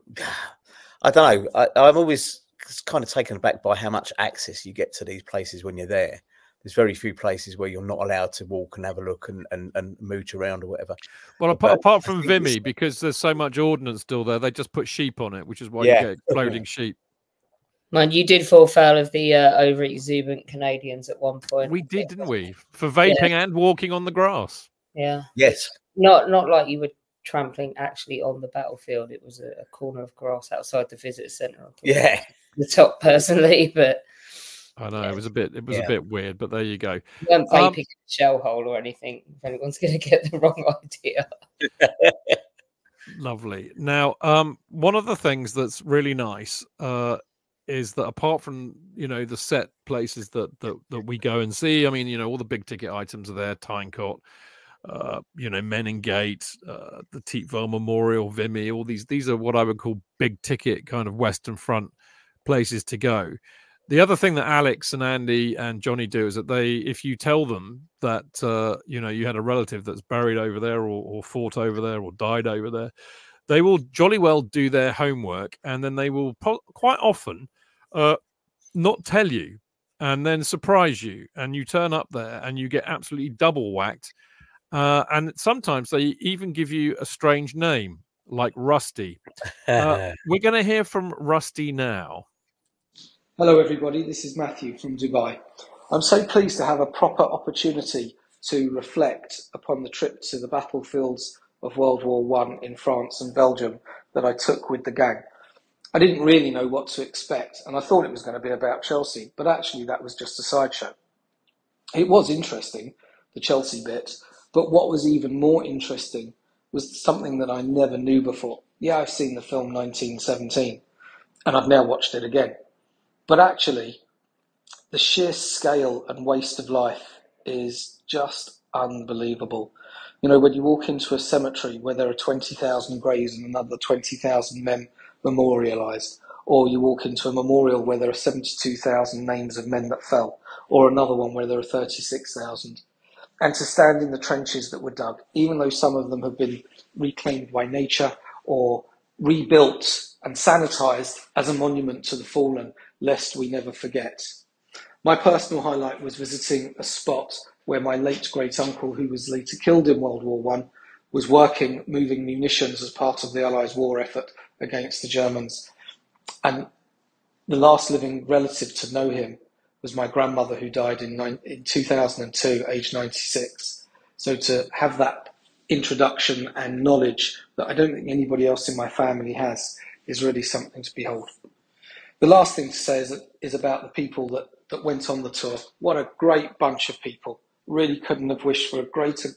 Speaker 2: I don't know. I'm always kind of taken aback by how much access you get to these places when you're there. There's very few places where you're not allowed to walk and have a look and mooch around or whatever.
Speaker 1: Well, apart from Vimy, because there's so much ordnance still there, they just put sheep on it, which is why you get exploding sheep.
Speaker 3: Man, you did fall foul of the over exuberant Canadians at one point.
Speaker 1: We did, didn't we? For vaping and walking on the grass.
Speaker 3: Yeah.
Speaker 2: Yes.
Speaker 3: Not like you were trampling actually on the battlefield. It was a corner of grass outside the visitor centre.
Speaker 2: Yeah.
Speaker 3: The top personally, but
Speaker 1: I know it was a bit weird, but there you go.
Speaker 3: You weren't vaping in a shell hole or anything. If anyone's going to get the wrong idea.
Speaker 1: Lovely. Now, one of the things that's really nice is that apart from the set places that we go and see, I mean, all the big ticket items are there. Tynecourt, Meningate, the Tieteville Memorial, Vimy, all these are what I would call big ticket kind of Western Front places to go. The other thing that Alex and Andy and Johnny do is that if you tell them that you had a relative that's buried over there or fought over there or died over there, they will jolly well do their homework, and then they will quite often not tell you and then surprise you, and you turn up there and you get absolutely double whacked. And sometimes they even give you a strange name like Rusty. We're going to hear from Rusty now.
Speaker 8: Hello everybody, this is Matthew from Dubai. I'm so pleased to have a proper opportunity to reflect upon the trip to the battlefields of World War I in France and Belgium that I took with the gang. I didn't really know what to expect, and I thought it was going to be about Chelsea, but actually that was just a sideshow. It was interesting, the Chelsea bit, but what was even more interesting was something that I never knew before. Yeah, I've seen the film 1917, and I've now watched it again. But actually, the sheer scale and waste of life is just unbelievable. When you walk into a cemetery where there are 20,000 graves and another 20,000 men memorialised, or you walk into a memorial where there are 72,000 names of men that fell, or another one where there are 36,000, and to stand in the trenches that were dug, even though some of them have been reclaimed by nature or rebuilt and sanitised as a monument to the fallen, lest we never forget. My personal highlight was visiting a spot where my late great-uncle, who was later killed in World War I, was working, moving munitions as part of the Allies' war effort against the Germans. And the last living relative to know him was my grandmother, who died in 2002, aged 96. So to have that introduction and knowledge that I don't think anybody else in my family has is really something to behold. The last thing to say is about the people that went on the tour. What a great bunch of people. Really couldn't have wished for a greater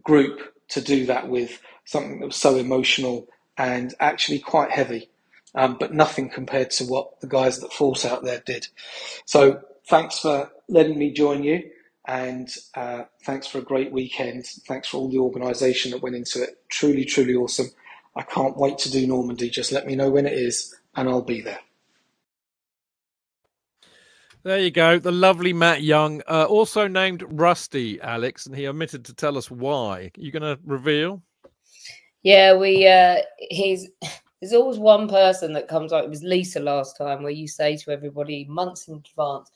Speaker 8: group to do that with, something that was so emotional and actually quite heavy, but nothing compared to what the guys that fought out there did. So thanks for letting me join you, and thanks for a great weekend. Thanks for all the organisation that went into it. Truly, truly awesome. I can't wait to do Normandy. Just let me know when it is and I'll be there.
Speaker 1: There you go. The lovely Matt Young, also named Rusty, Alex, and he omitted to tell us why. Are you going to reveal?
Speaker 3: Yeah, there's always one person that comes out. It was Lisa last time, where you say to everybody months in advance,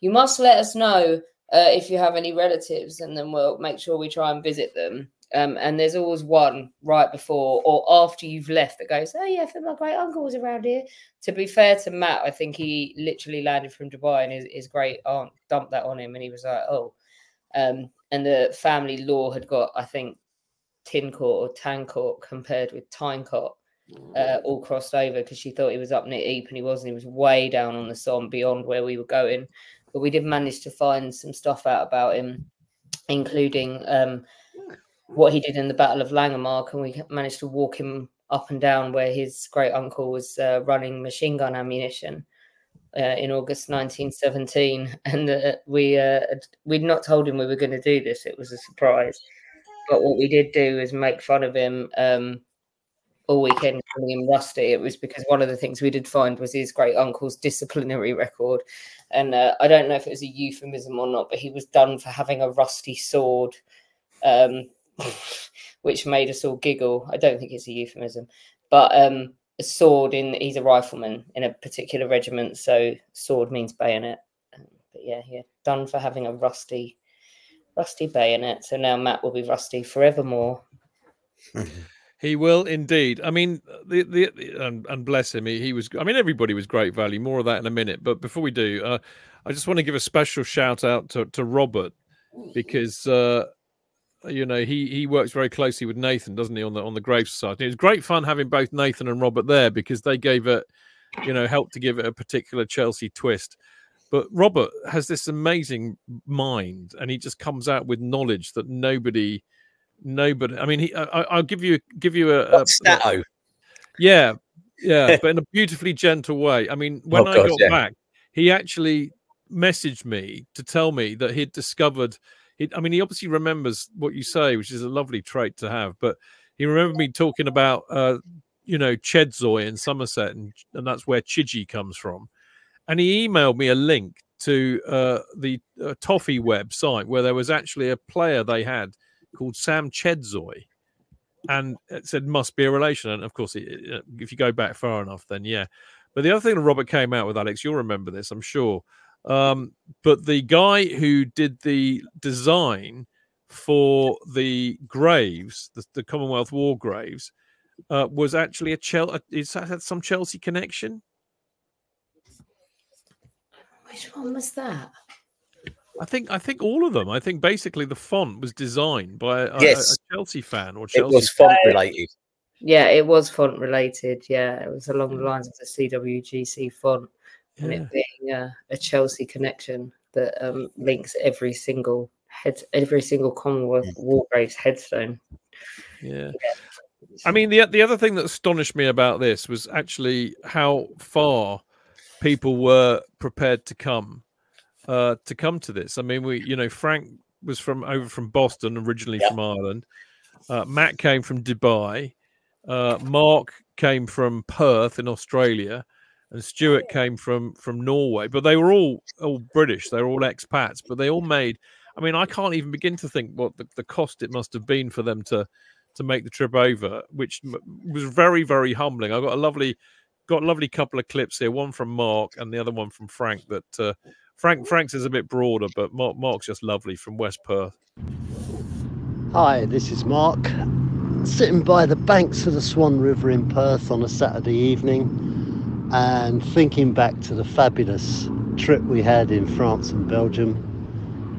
Speaker 3: you must let us know if you have any relatives, and then we'll make sure we try and visit them. And there's always one right before or after you've left that goes, oh yeah, I think my great uncle was around here. To be fair to Matt, I think he literally landed from Dubai and his great aunt dumped that on him, and he was like, oh. And the family law had got, I think, Tincourt or Tancourt compared with Tynecourt all crossed over, because she thought he was up near Ypres, and he wasn't. He was way down on the Somme beyond where we were going. But we did manage to find some stuff out about him, including what he did in the Battle of Langemarck, and we managed to walk him up and down where his great uncle was running machine gun ammunition in August 1917. And we'd not told him we were going to do this. It was a surprise. But what we did do is make fun of him all weekend, calling him Rusty. It was because one of the things we did find was his great uncle's disciplinary record. And I don't know if it was a euphemism or not, but he was done for having a rusty sword, which made us all giggle. I don't think it's a euphemism, but a sword he's a rifleman in a particular regiment. So sword means bayonet. But yeah, done for having a rusty bayonet. So now Matt will be rusty forevermore.
Speaker 1: He will indeed. I mean, and bless him, he was. I mean, everybody was great value. More of that in a minute. But before we do, I just want to give a special shout out to Robert, because he works very closely with Nathan, doesn't he, on the Grave Society. It was great fun having both Nathan and Robert there, because they gave it, helped to give it a particular Chelsea twist. But Robert has this amazing mind, and he just comes out with knowledge that nobody. I mean, I'll give you a
Speaker 2: Stato.
Speaker 1: Yeah, but in a beautifully gentle way. I mean, when I got back, he actually messaged me to tell me that he'd discovered. I mean, he obviously remembers what you say, which is a lovely trait to have. But he remembered me talking about, Chedzoy in Somerset, and that's where Chidge comes from. And he emailed me a link to the Toffee website, where there was actually a player they had called Sam Chedzoy, and it said must be a relation. And of course, if you go back far enough, then yeah. But the other thing that Robert came out with, Alex, you'll remember this, I'm sure. But the guy who did the design for the graves, the Commonwealth War graves, was actually it had some Chelsea connection.
Speaker 3: Which one was that?
Speaker 1: I think all of them. I think basically the font was designed by a Chelsea fan or Chelsea.
Speaker 2: It was font related.
Speaker 3: Yeah, it was font related. Yeah, it was along the lines of the CWGC font, and it being a Chelsea connection that links every single Commonwealth War Graves headstone.
Speaker 1: Yeah. I mean, the other thing that astonished me about this was actually how far people were prepared to come to this. I mean, Frank was over from Boston, originally from Ireland. Matt came from Dubai. Mark came from Perth in Australia, and Stuart came from Norway. But they were all British. They were all expats. But they all made. I mean, I can't even begin to think what the cost it must have been for them to make the trip over, which was very, very humbling. I got a lovely couple of clips here. One from Mark and the other one from Frank. That. Frank's is a bit broader, but Mark's just lovely from West Perth.
Speaker 9: Hi, this is Mark, sitting by the banks of the Swan River in Perth on a Saturday evening and thinking back to the fabulous trip we had in France and Belgium.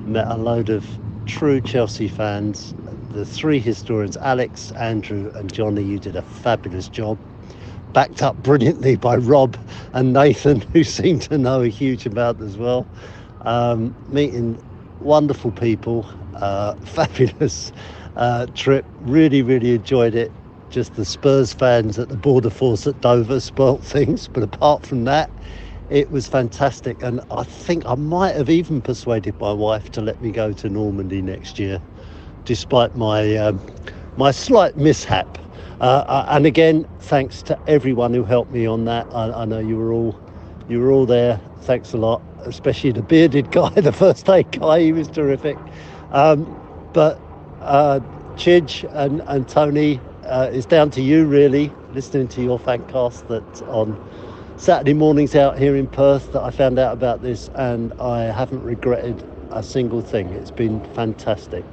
Speaker 9: Met a load of true Chelsea fans, the three historians, Alex, Andrew and Johnny. You did a fabulous job. Backed up brilliantly by Rob and Nathan, who seem to know a huge amount as well. Meeting wonderful people, fabulous trip. Really, really enjoyed it. Just the Spurs fans at the border force at Dover spoilt things, but apart from that, it was fantastic. And I think I might have even persuaded my wife to let me go to Normandy next year, despite my my slight mishap. And again, thanks to everyone who helped me on that. I know you were all there. Thanks a lot, especially the bearded guy, the first aid guy. He was terrific. But Chidge and Tony, it's down to you really, listening to your fancast that on Saturday mornings out here in Perth that I found out about this, and I haven't regretted a single thing. It's been fantastic.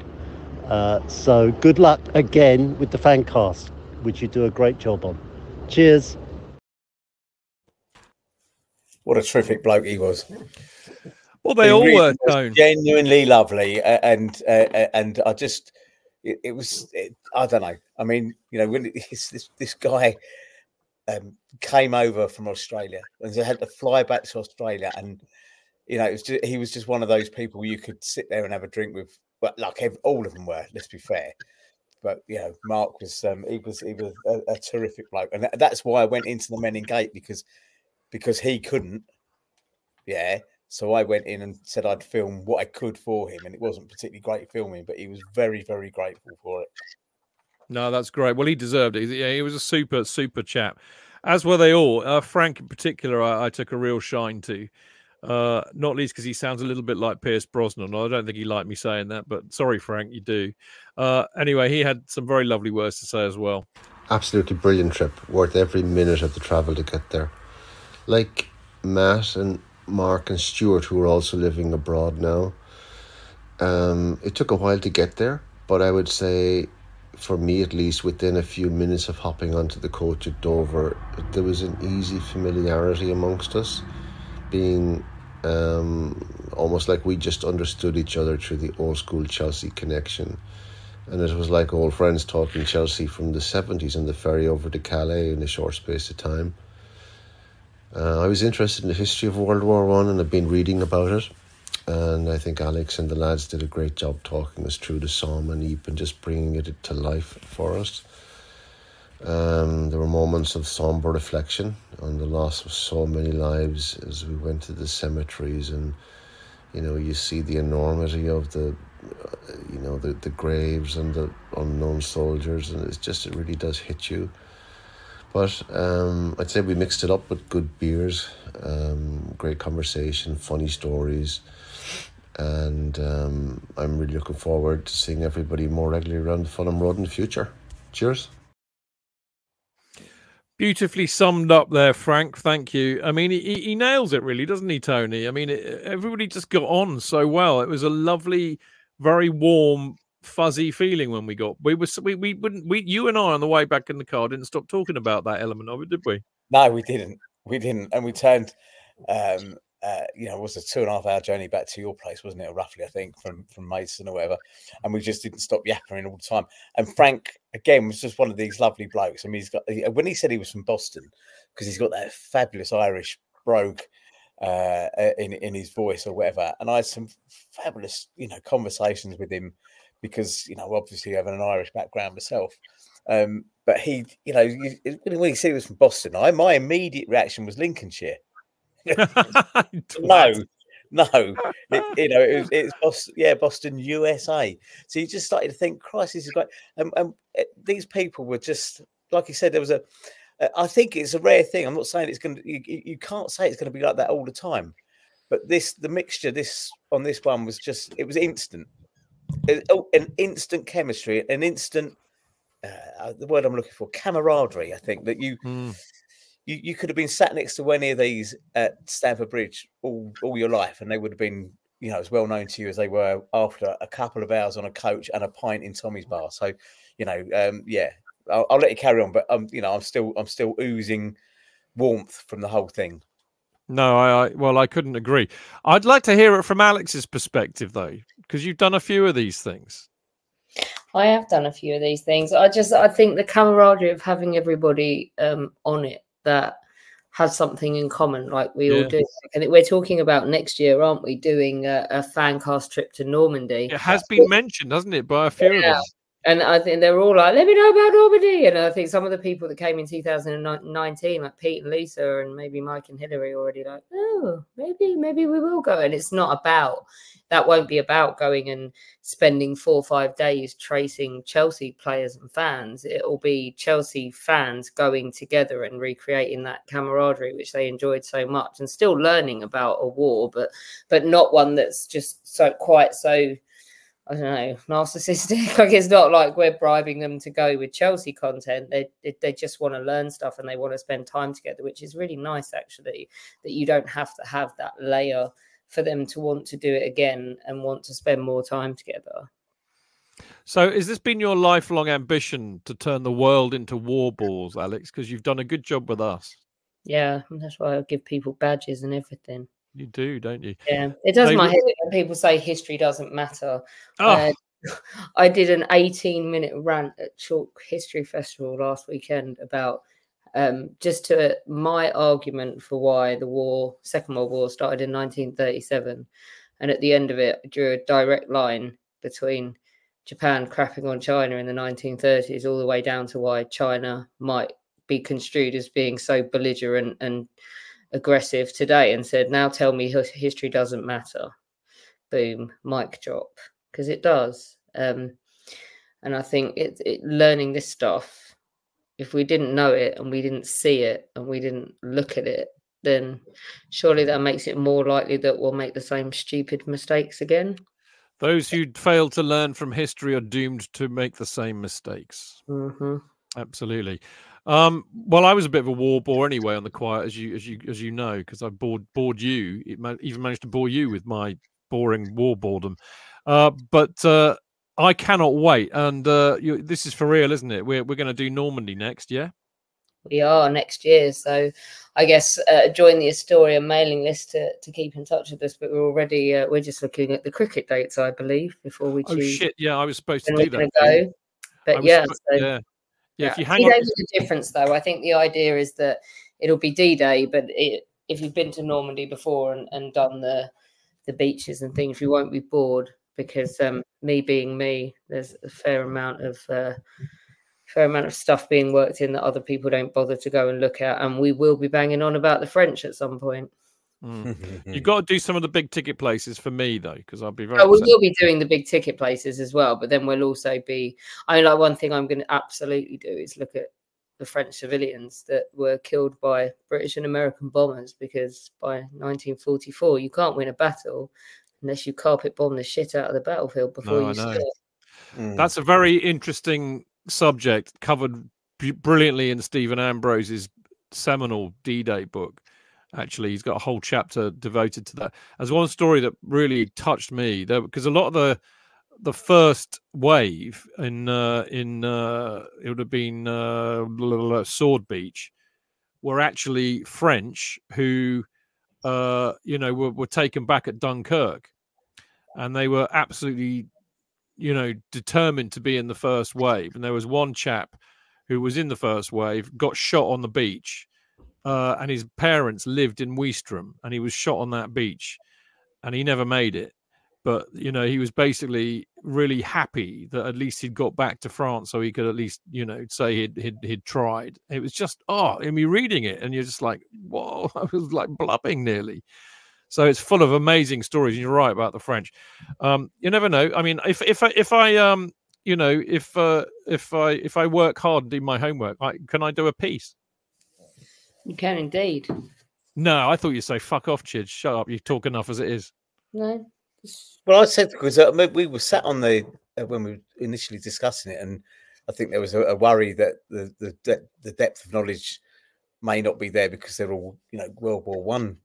Speaker 9: So good luck again with the fancast, which you do a great job on. Cheers.
Speaker 2: What a terrific bloke he was.
Speaker 1: Well, they all were, Tone.
Speaker 2: Genuinely lovely, and I just, I don't know. I mean, when this guy came over from Australia and they had to fly back to Australia, and he was just one of those people you could sit there and have a drink with. But like all of them were, let's be fair. but Mark was he was a terrific bloke, and that's why I went into the Men in Gate because he couldn't. Yeah. So I went in and said I'd film what I could for him, and it wasn't particularly great filming, but he was very, very grateful for it.
Speaker 1: No, that's great. Well, he deserved it. Yeah, he was a super chap, as were they all. Frank in particular, I took a real shine to, not least because he sounds a little bit like Pierce Brosnan. I don't think he liked me saying that, but sorry, Frank, you do. Anyway, he had some very lovely words to say as well.
Speaker 10: Absolutely brilliant trip, worth every minute of the travel to get there. Like Matt and Mark and Stuart, who are also living abroad now. It took a while to get there, but I would say, for me at least, within a few minutes of hopping onto the coach at Dover, there was an easy familiarity amongst us, being almost like we just understood each other through the old school Chelsea connection. And it was like old friends talking Chelsea from the 70s on the ferry over to Calais in a short space of time. I was interested in the history of World War I and I've been reading about it. And I think Alex and the lads did a great job talking us through the Somme and Ypres and just bringing it to life for us. There were moments of sombre reflection on the loss of so many lives as we went to the cemeteries, and you see the enormity of the graves and the unknown soldiers, and it really does hit you. But I'd say we mixed it up with good beers, great conversation, funny stories, and I'm really looking forward to seeing everybody more regularly around the Fulham Road in the future. Cheers.
Speaker 1: Beautifully summed up there, Frank. Thank you. I mean, he nails it, really, doesn't he, Tony? I mean, everybody just got on so well. It was a lovely, very warm, fuzzy feeling when we got. You and I on the way back in the car didn't stop talking about that element of it, did we?
Speaker 2: No, we didn't. We didn't, and we turned. It was a 2.5 hour journey back to your place, wasn't it? Roughly, I think, from Maidstone or whatever. And we just didn't stop yapping all the time. And Frank, again, was just one of these lovely blokes. I mean, when he said he was from Boston, because he's got that fabulous Irish brogue in his voice or whatever. And I had some fabulous, conversations with him because, obviously having an Irish background myself. But he, when he said he was from Boston, my immediate reaction was Lincolnshire. No, it's Boston, Boston, USA. So you just started to think, Christ, this is great. And these people were just, like you said, there was I think it's a rare thing. I'm not saying it's going to, you can't say it's going to be like that all the time. But the mixture on this one was just, it was instant. An instant chemistry, an instant, the word I'm looking for, camaraderie, I think, that you could have been sat next to any of these at Stamford Bridge all your life, and they would have been, as well known to you as they were after a couple of hours on a coach and a pint in Tommy's bar. So, I'll let you carry on, but I'm still oozing warmth from the whole thing.
Speaker 1: No, I couldn't agree. I'd like to hear it from Alex's perspective, though, because you've done a few of these things.
Speaker 3: I have done a few of these things. I think the camaraderie of having everybody on it that has something in common, like we all do. And we're talking about next year, aren't we, doing a FanCast trip to Normandy?
Speaker 1: It has been mentioned, hasn't it, by a few of us.
Speaker 3: And I think they're all like, let me know about Normandy. And I think some of the people that came in 2019, like Pete and Lisa and maybe Mike and Hillary, already like, oh, maybe we will go. And it's not about, that won't be about going and spending 4 or 5 days tracing Chelsea players and fans. It'll be Chelsea fans going together and recreating that camaraderie, which they enjoyed so much, and still learning about a war, but not one that's just so I don't know, narcissistic. Like, it's not like we're bribing them to go with Chelsea content. They just want to learn stuff and they want to spend time together, which is really nice, actually, that you don't have to have that layer for them to want to do it again and want to spend more time together.
Speaker 1: So has this been your lifelong ambition to turn the world into war balls, Alex? Because you've done a good job with us.
Speaker 3: Yeah, that's why I give people badges and everything.
Speaker 1: You do, don't you?
Speaker 3: Yeah, it does my head when people say history doesn't matter.
Speaker 1: Oh.
Speaker 3: I did an 18-minute rant at Chalk History Festival last weekend about my argument for why the Second World War started in 1937. And at the end of it, I drew a direct line between Japan crapping on China in the 1930s, all the way down to why China might be construed as being so belligerent and aggressive today, and said, now tell me history doesn't matter. Boom, mic drop, because it does. And I think learning this stuff, if we didn't know it and we didn't see it and we didn't look at it, then surely that makes it more likely that we'll make the same stupid mistakes again.
Speaker 1: Those who fail to learn from history are doomed to make the same mistakes.
Speaker 3: Mm-hmm.
Speaker 1: Absolutely. Well, I was a bit of a war bore anyway on the quiet, as you know, because I bored you. Even managed to bore you with my boring war boredom. But I cannot wait. And this is for real, isn't it? We're going to do Normandy next, yeah?
Speaker 3: We are next year. So I guess join the Astoria mailing list to keep in touch with us. But we're already, we're just looking at the cricket dates, I believe, before we choose.
Speaker 1: Oh, shit. Yeah, I was supposed to do that.
Speaker 3: Go. But yeah.
Speaker 1: Yeah. Yeah, if you hang on.
Speaker 3: D-Day is the difference, though. I think the idea is that it'll be D-Day, but if you've been to Normandy before and done the beaches and things, you won't be bored, because me being me, there's a fair amount of stuff being worked in that other people don't bother to go and look at, and we will be banging on about the French at some point.
Speaker 1: You've got to do some of the big ticket places for me, though, because I'll be very.
Speaker 3: Oh, we will be doing the big ticket places as well, but then we'll also be. I mean, like, one thing I'm going to absolutely do is look at the French civilians that were killed by British and American bombers, because by 1944 you can't win a battle unless you carpet bomb the shit out of the battlefield before you start.
Speaker 1: That's a very interesting subject, covered brilliantly in Stephen Ambrose's seminal D-Day book. Actually, he's got a whole chapter devoted to that. As one story that really touched me, because a lot of the first wave in it would have been Sword Beach, were actually French who were taken back at Dunkirk, and they were absolutely determined to be in the first wave. And there was one chap who was in the first wave, got shot on the beach. And his parents lived in Weestrum, and he was shot on that beach, and he never made it. But he was basically really happy that at least he'd got back to France, so he could at least say he'd tried. It was just and you're reading it, and you're just like, whoa! I was like blubbing nearly. So it's full of amazing stories, and you're right about the French. You never know. I mean, if I work hard and do my homework, can I do a piece?
Speaker 3: You can indeed.
Speaker 1: No, I thought you'd say, fuck off, Chidge. Shut up. You talk enough as it is.
Speaker 3: No.
Speaker 2: Well, I said, because we were sat on when we were initially discussing it, and I think there was a worry that the depth of knowledge may not be there, because they're all, World War One,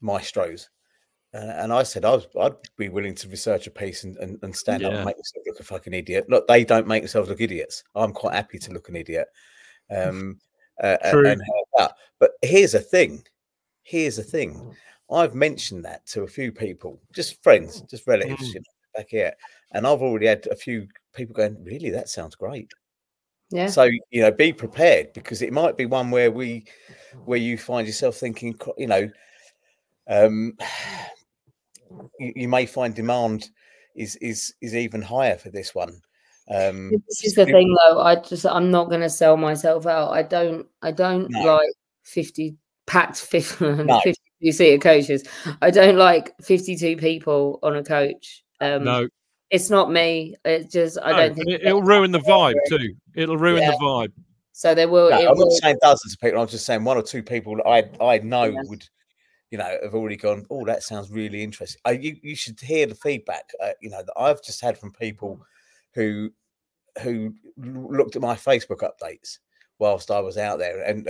Speaker 2: maestros. And I said I'd be willing to research a piece and stand up and make myself look a fucking idiot. Look, they don't make themselves look idiots. I'm quite happy to look an idiot. And but here's a thing. I've mentioned that to a few people, just friends, just relatives, back here, and I've already had a few people going, really, that sounds great.
Speaker 3: Yeah.
Speaker 2: So be prepared, because it might be one where you find yourself thinking, you may find demand is even higher for this one.
Speaker 3: This is the thing, though. I'm not going to sell myself out. I don't like 50 packed 52 seater coaches. I don't like 52 people on a coach.
Speaker 1: No,
Speaker 3: it's not me. It just I don't think
Speaker 1: it'll ruin the vibe too. It'll ruin the vibe.
Speaker 3: So there will.
Speaker 2: I'm not saying dozens of people. I'm just saying one or two people that I know would, have already gone, oh, that sounds really interesting. You should hear the feedback, that I've just had from people who looked at my Facebook updates whilst I was out there, and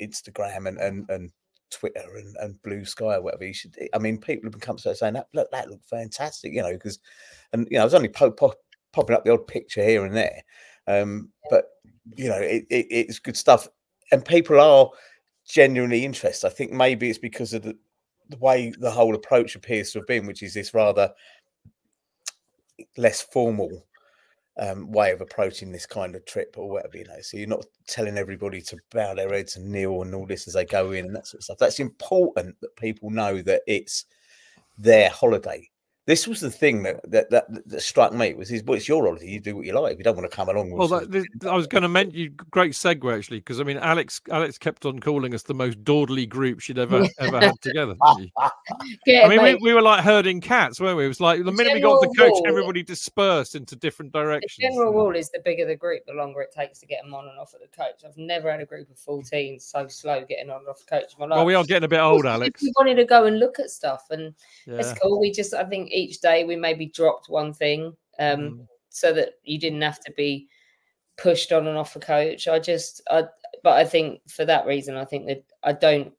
Speaker 2: Instagram and Twitter and Blue Sky or whatever. People have become saying that looked fantastic, because, I was only popping up the odd picture here and there, but it's good stuff, and people are genuinely interested. I think maybe it's because of the way the whole approach appears to have been, which is this rather less formal way of approaching this kind of trip or whatever, so you're not telling everybody to bow their heads and kneel and all this as they go in and that sort of stuff. That's important, that people know that it's their holiday. This was the thing that struck me. Was his, well, it's your holiday. You do what you like. If you don't want to come along with
Speaker 1: Well, I was going to mention you. Great segue, actually, because I mean, Alex kept on calling us the most dawdly group she'd ever had together.
Speaker 3: Yeah,
Speaker 1: I mean, we were like herding cats, weren't we? It was like the minute we got off the coach, everybody dispersed into different directions.
Speaker 3: The general rule is the bigger the group, the longer it takes to get them on and off at the coach. I've never had a group of 14 so slow getting on and off the coach.
Speaker 1: Well, we are getting a bit old, Alex.
Speaker 3: We wanted to go and look at stuff, and
Speaker 1: Yeah.
Speaker 3: it's cool. I think each day we maybe dropped one thing, so that you didn't have to be pushed on and off the coach. But I think for that reason, I think that I don't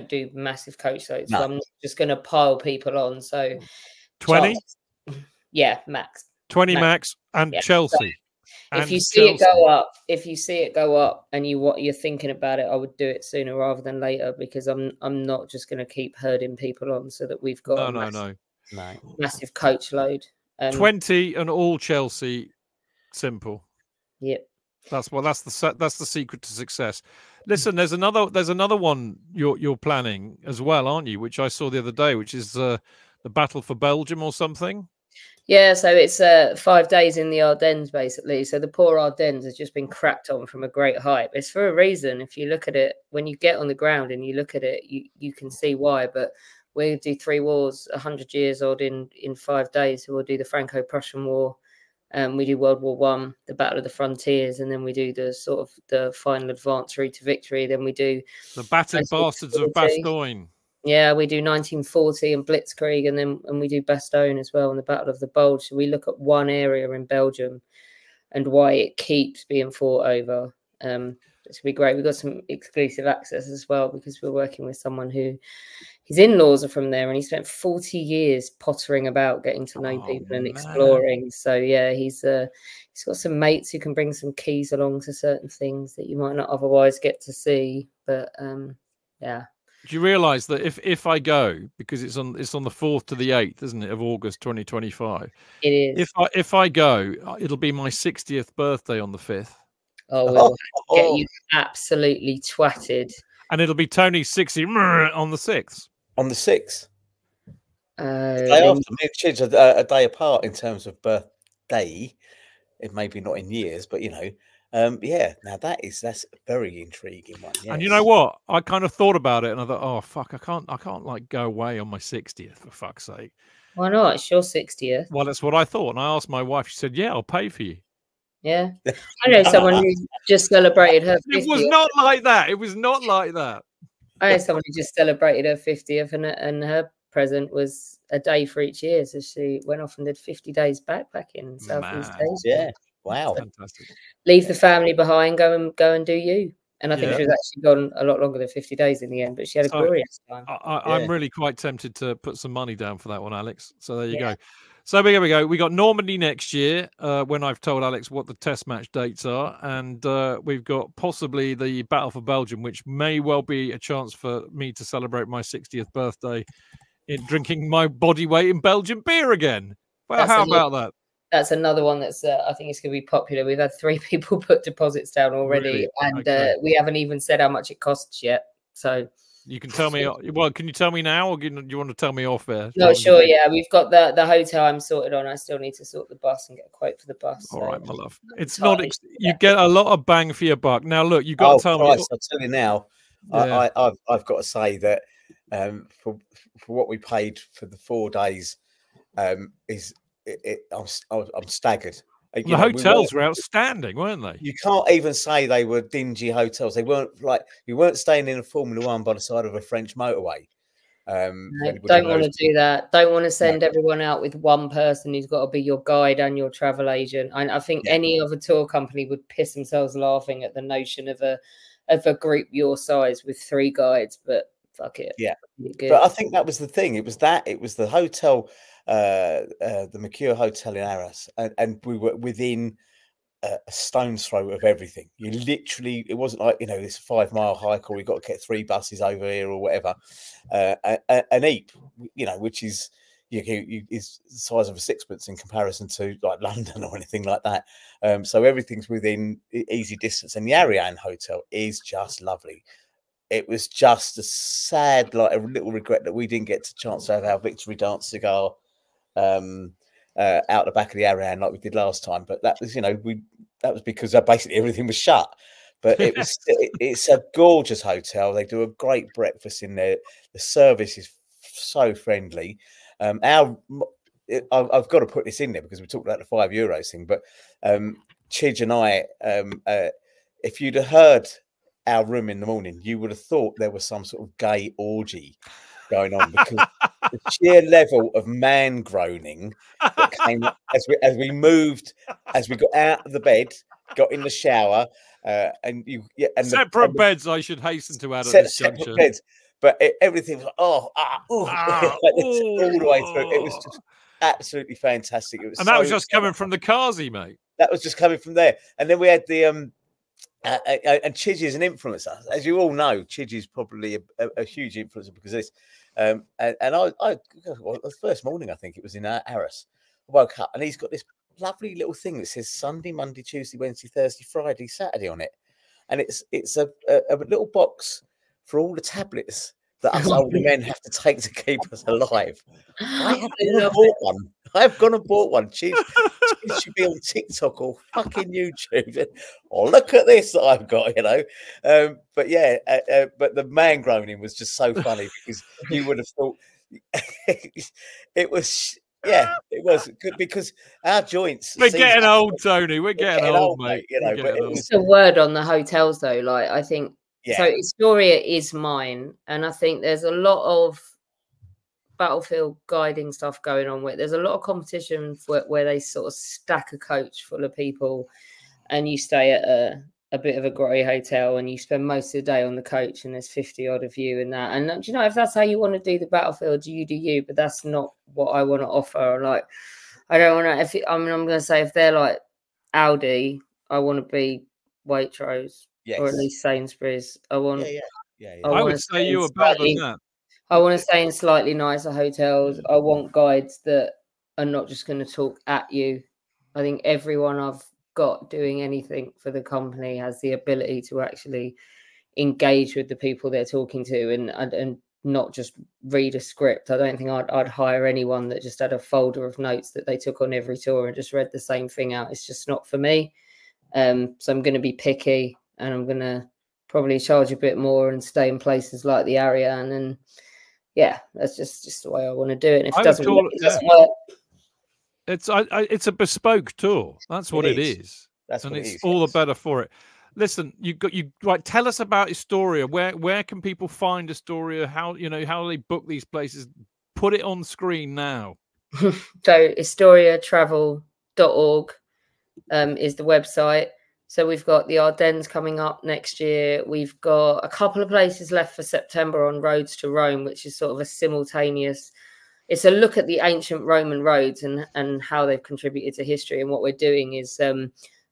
Speaker 3: do massive coach loads.
Speaker 2: No.
Speaker 3: So I'm not just going to pile people on. So
Speaker 1: 20,
Speaker 3: yeah, max
Speaker 1: 20 max, and
Speaker 3: yeah.
Speaker 1: Chelsea.
Speaker 3: So if you see it go up, and you're thinking about it, I would do it sooner rather than later, because I'm not just going to keep herding people on so that we've got massive coach load.
Speaker 1: 20 and all Chelsea, simple.
Speaker 3: Yep.
Speaker 1: That's the secret to success. Listen, there's another one you're planning as well, aren't you? Which I saw the other day, which is the Battle for Belgium or something.
Speaker 3: Yeah, so it's 5 days in the Ardennes, basically. So the poor Ardennes has just been crapped on from a great height. It's for a reason. If you look at it, when you get on the ground and you look at it, you can see why. But we'll do 3 wars, 100 years old in 5 days. So we'll do the Franco-Prussian War. We do World War One, the Battle of the Frontiers, and then we do the sort of the final advance route to victory. Then we do
Speaker 1: the battered bastards of Bastogne.
Speaker 3: Yeah, we do 1940 and Blitzkrieg, and we do Bastogne as well, and the Battle of the Bulge. So we look at one area in Belgium and why it keeps being fought over. It's gonna be great. We've got some exclusive access as well, because we're working with someone who his in-laws are from there, and he spent 40 years pottering about, getting to know people and exploring. So yeah, he's got some mates who can bring some keys along to certain things that you might not otherwise get to see. But yeah.
Speaker 1: Do you realise that if I go, because it's on the 4th to the 8th, isn't it, of August 2025?
Speaker 3: It is.
Speaker 1: If I go, it'll be my 60th birthday on the 5th.
Speaker 3: Oh, we'll get you absolutely twatted.
Speaker 1: And it'll be Tony's 60 on the 6th.
Speaker 2: On the 6th? The day after, me and Chidge are a day apart in terms of birthday. It may be not in years, but you know. Yeah, now that's a very intriguing one. Yes.
Speaker 1: And you know what? I kind of thought about it, and I thought, oh fuck, I can't like go away on my 60th, for fuck's sake.
Speaker 3: Why not? It's your 60th.
Speaker 1: Well, that's what I thought, and I asked my wife. She said, "Yeah, I'll pay for you."
Speaker 3: Yeah, I know someone who just celebrated her 50th.
Speaker 1: It was not like that. It was not like that.
Speaker 3: I know someone who just celebrated her 50th, and her present was a day for each year. So she went off and did 50 days backpacking in Southeast Asia.
Speaker 2: Yeah. Wow,
Speaker 1: fantastic!
Speaker 3: Leave the family behind, go and do you. And I think she was actually gone a lot longer than 50 days in the end, but she had a glorious time.
Speaker 1: I'm really quite tempted to put some money down for that one, Alex. So there you go. So here we go. We got Normandy next year, when I've told Alex what the test match dates are, and we've got possibly the Battle for Belgium, which may well be a chance for me to celebrate my 60th birthday in drinking my body weight in Belgian beer again. Well, how about that?
Speaker 3: That's another one that's I think it's going to be popular. We've had 3 people put deposits down already, really? And we haven't even said how much it costs yet. So
Speaker 1: you can tell me. Well, can you tell me now, or do you want to tell me off air?
Speaker 3: No, sure. Yeah, we've got the hotel I'm sorted on. I still need to sort the bus and get a quote for the bus.
Speaker 1: All right, my love. It's not. You get a lot of bang for your buck. Now, look, you got to tell me.
Speaker 2: I'll tell you now. Yeah. I've got to say that for what we paid for the 4 days is. I'm staggered.
Speaker 1: The hotels were outstanding, weren't they?
Speaker 2: You can't even say they were dingy hotels. They weren't like you weren't staying in a Formula One by the side of a French motorway.
Speaker 3: Don't want to do that. Don't want to send everyone out with one person who's got to be your guide and your travel agent. And I think any other tour company would piss themselves laughing at the notion of a group your size with 3 guides. But fuck it.
Speaker 2: Yeah, but I think that was the thing. It was the hotel. The Mercure Hotel in Arras, and we were within a stone's throw of everything. You literally, it wasn't like, you know, this 5-mile hike or we've got to get 3 buses over here or whatever. An Ypres, you know, which is is the size of a sixpence in comparison to like London or anything like that. So everything's within easy distance, and the Ariane Hotel is just lovely. It was just a sad, like a little regret that we didn't get the chance to have our victory dance cigar out the back of the Arran like we did last time. But that was, that was because basically everything was shut. But it was it's a gorgeous hotel. They do a great breakfast in there. The service is so friendly. I've got to put this in there because we talked about the €5 thing. But Chidge and I, if you'd have heard our room in the morning, you would have thought there was some sort of gay orgy going on, because the sheer level of man groaning that came as we moved, as we got out of the bed, got in the shower, and
Speaker 1: separate beds. I should hasten to add at this juncture.
Speaker 2: Beds, but everything was like, all the way through. It was just absolutely fantastic. It was,
Speaker 1: and that was just coming from the Kazi, mate.
Speaker 2: That was just coming from there, and then we had the and Chidge is an influencer, as you all know. Chidge is probably a huge influencer because of this. And the first morning, I think it was in Arras, I woke up and he's got this lovely little thing that says Sunday, Monday, Tuesday, Wednesday, Thursday, Friday, Saturday on it, and it's a little box for all the tablets that us older men have to take to keep us alive. I have gone and bought one. Chidge should be on TikTok or fucking YouTube. Oh, look at this that I've got, But yeah, but the man groaning was just so funny because you would have thought it was. Yeah, it was good because our joints.
Speaker 1: We're getting old, Tony. We're getting old, mate.
Speaker 3: It's a word on the hotels, though. Like, I think. Yeah. So Historia is mine, and I think there's a lot of battlefield guiding stuff going on. There's a lot of competition where they sort of stack a coach full of people, and you stay at a bit of a grey hotel, and you spend most of the day on the coach, and there's 50 odd of you and that. And do you know, if that's how you want to do the battlefield, you do you. But that's not what I want to offer. Like, I don't want to. I'm going to say if they're like Aldi, I want to be Waitrose. Yes. Or at least Sainsbury's. I want.
Speaker 1: Yeah. I would say you were better than that.
Speaker 3: I want to stay in slightly nicer hotels. I want guides that are not just going to talk at you. I think everyone I've got doing anything for the company has the ability to actually engage with the people they're talking to and not just read a script. I don't think I'd hire anyone that just had a folder of notes that they took on every tour and just read the same thing out. It's just not for me. So I'm going to be picky. And I'm going to probably charge a bit more and stay in places like the Ariane. And yeah, that's just the way I want to do it. And if it doesn't work.
Speaker 1: It's a bespoke tour. That's what it is. That's and what it's all the better for it. Listen, right. Tell us about Historia. Where can people find Historia? How do they book these places? Put it on screen now.
Speaker 3: So historiatravel.org is the website. So we've got the Ardennes coming up next year. We've got a couple of places left for September on Roads to Rome, which is sort of a simultaneous. It's a look at the ancient Roman roads and how they've contributed to history. And what we're doing is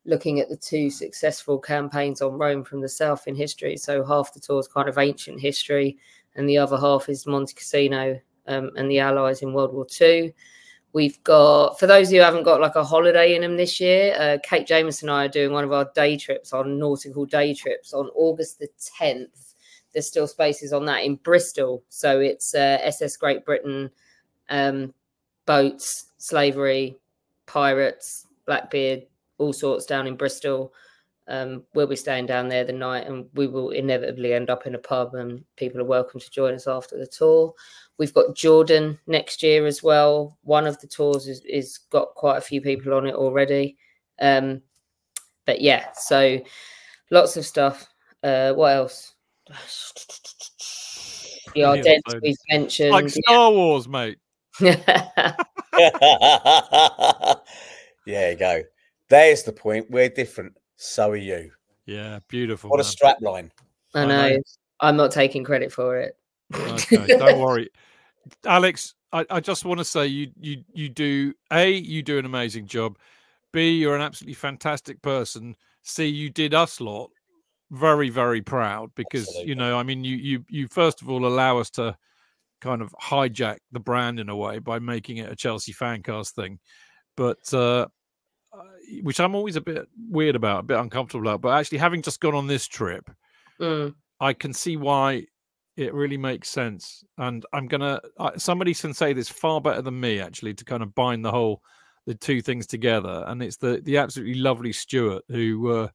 Speaker 3: looking at the two successful campaigns on Rome from the south in history. So half the tour is kind of ancient history, and the other half is Monte Cassino and the Allies in World War II. We've got, for those of you who haven't got like a holiday in them this year, Kate Jameson and I are doing one of our day trips, on nautical day trips, on August the 10th. There's still spaces on that in Bristol. So it's SS Great Britain, boats, slavery, pirates, Blackbeard, all sorts down in Bristol. We'll be staying down there the night, and we will inevitably end up in a pub, and people are welcome to join us after the tour. We've got Jordan next year as well. One of the tours is got quite a few people on it already. But yeah, so lots of stuff. What else? The Ardennes we've mentioned.
Speaker 1: Like Star Wars, mate.
Speaker 2: There you go. There's the point. We're different. So are you.
Speaker 1: Yeah, beautiful.
Speaker 2: What a strap line.
Speaker 3: I know. I'm not taking credit for it.
Speaker 1: Okay, don't worry. Alex, I just want to say you do an amazing job. B, you're an absolutely fantastic person. C, you did us lot very, very proud because I mean you first of all allow us to kind of hijack the brand in a way by making it a Chelsea FanCast thing, but which I'm always a bit weird about, a bit uncomfortable about. But actually, having just gone on this trip, I can see why It really makes sense. And I'm gonna somebody can say this far better than me, actually, to kind of bind the two things together. And it's the absolutely lovely Stuart, who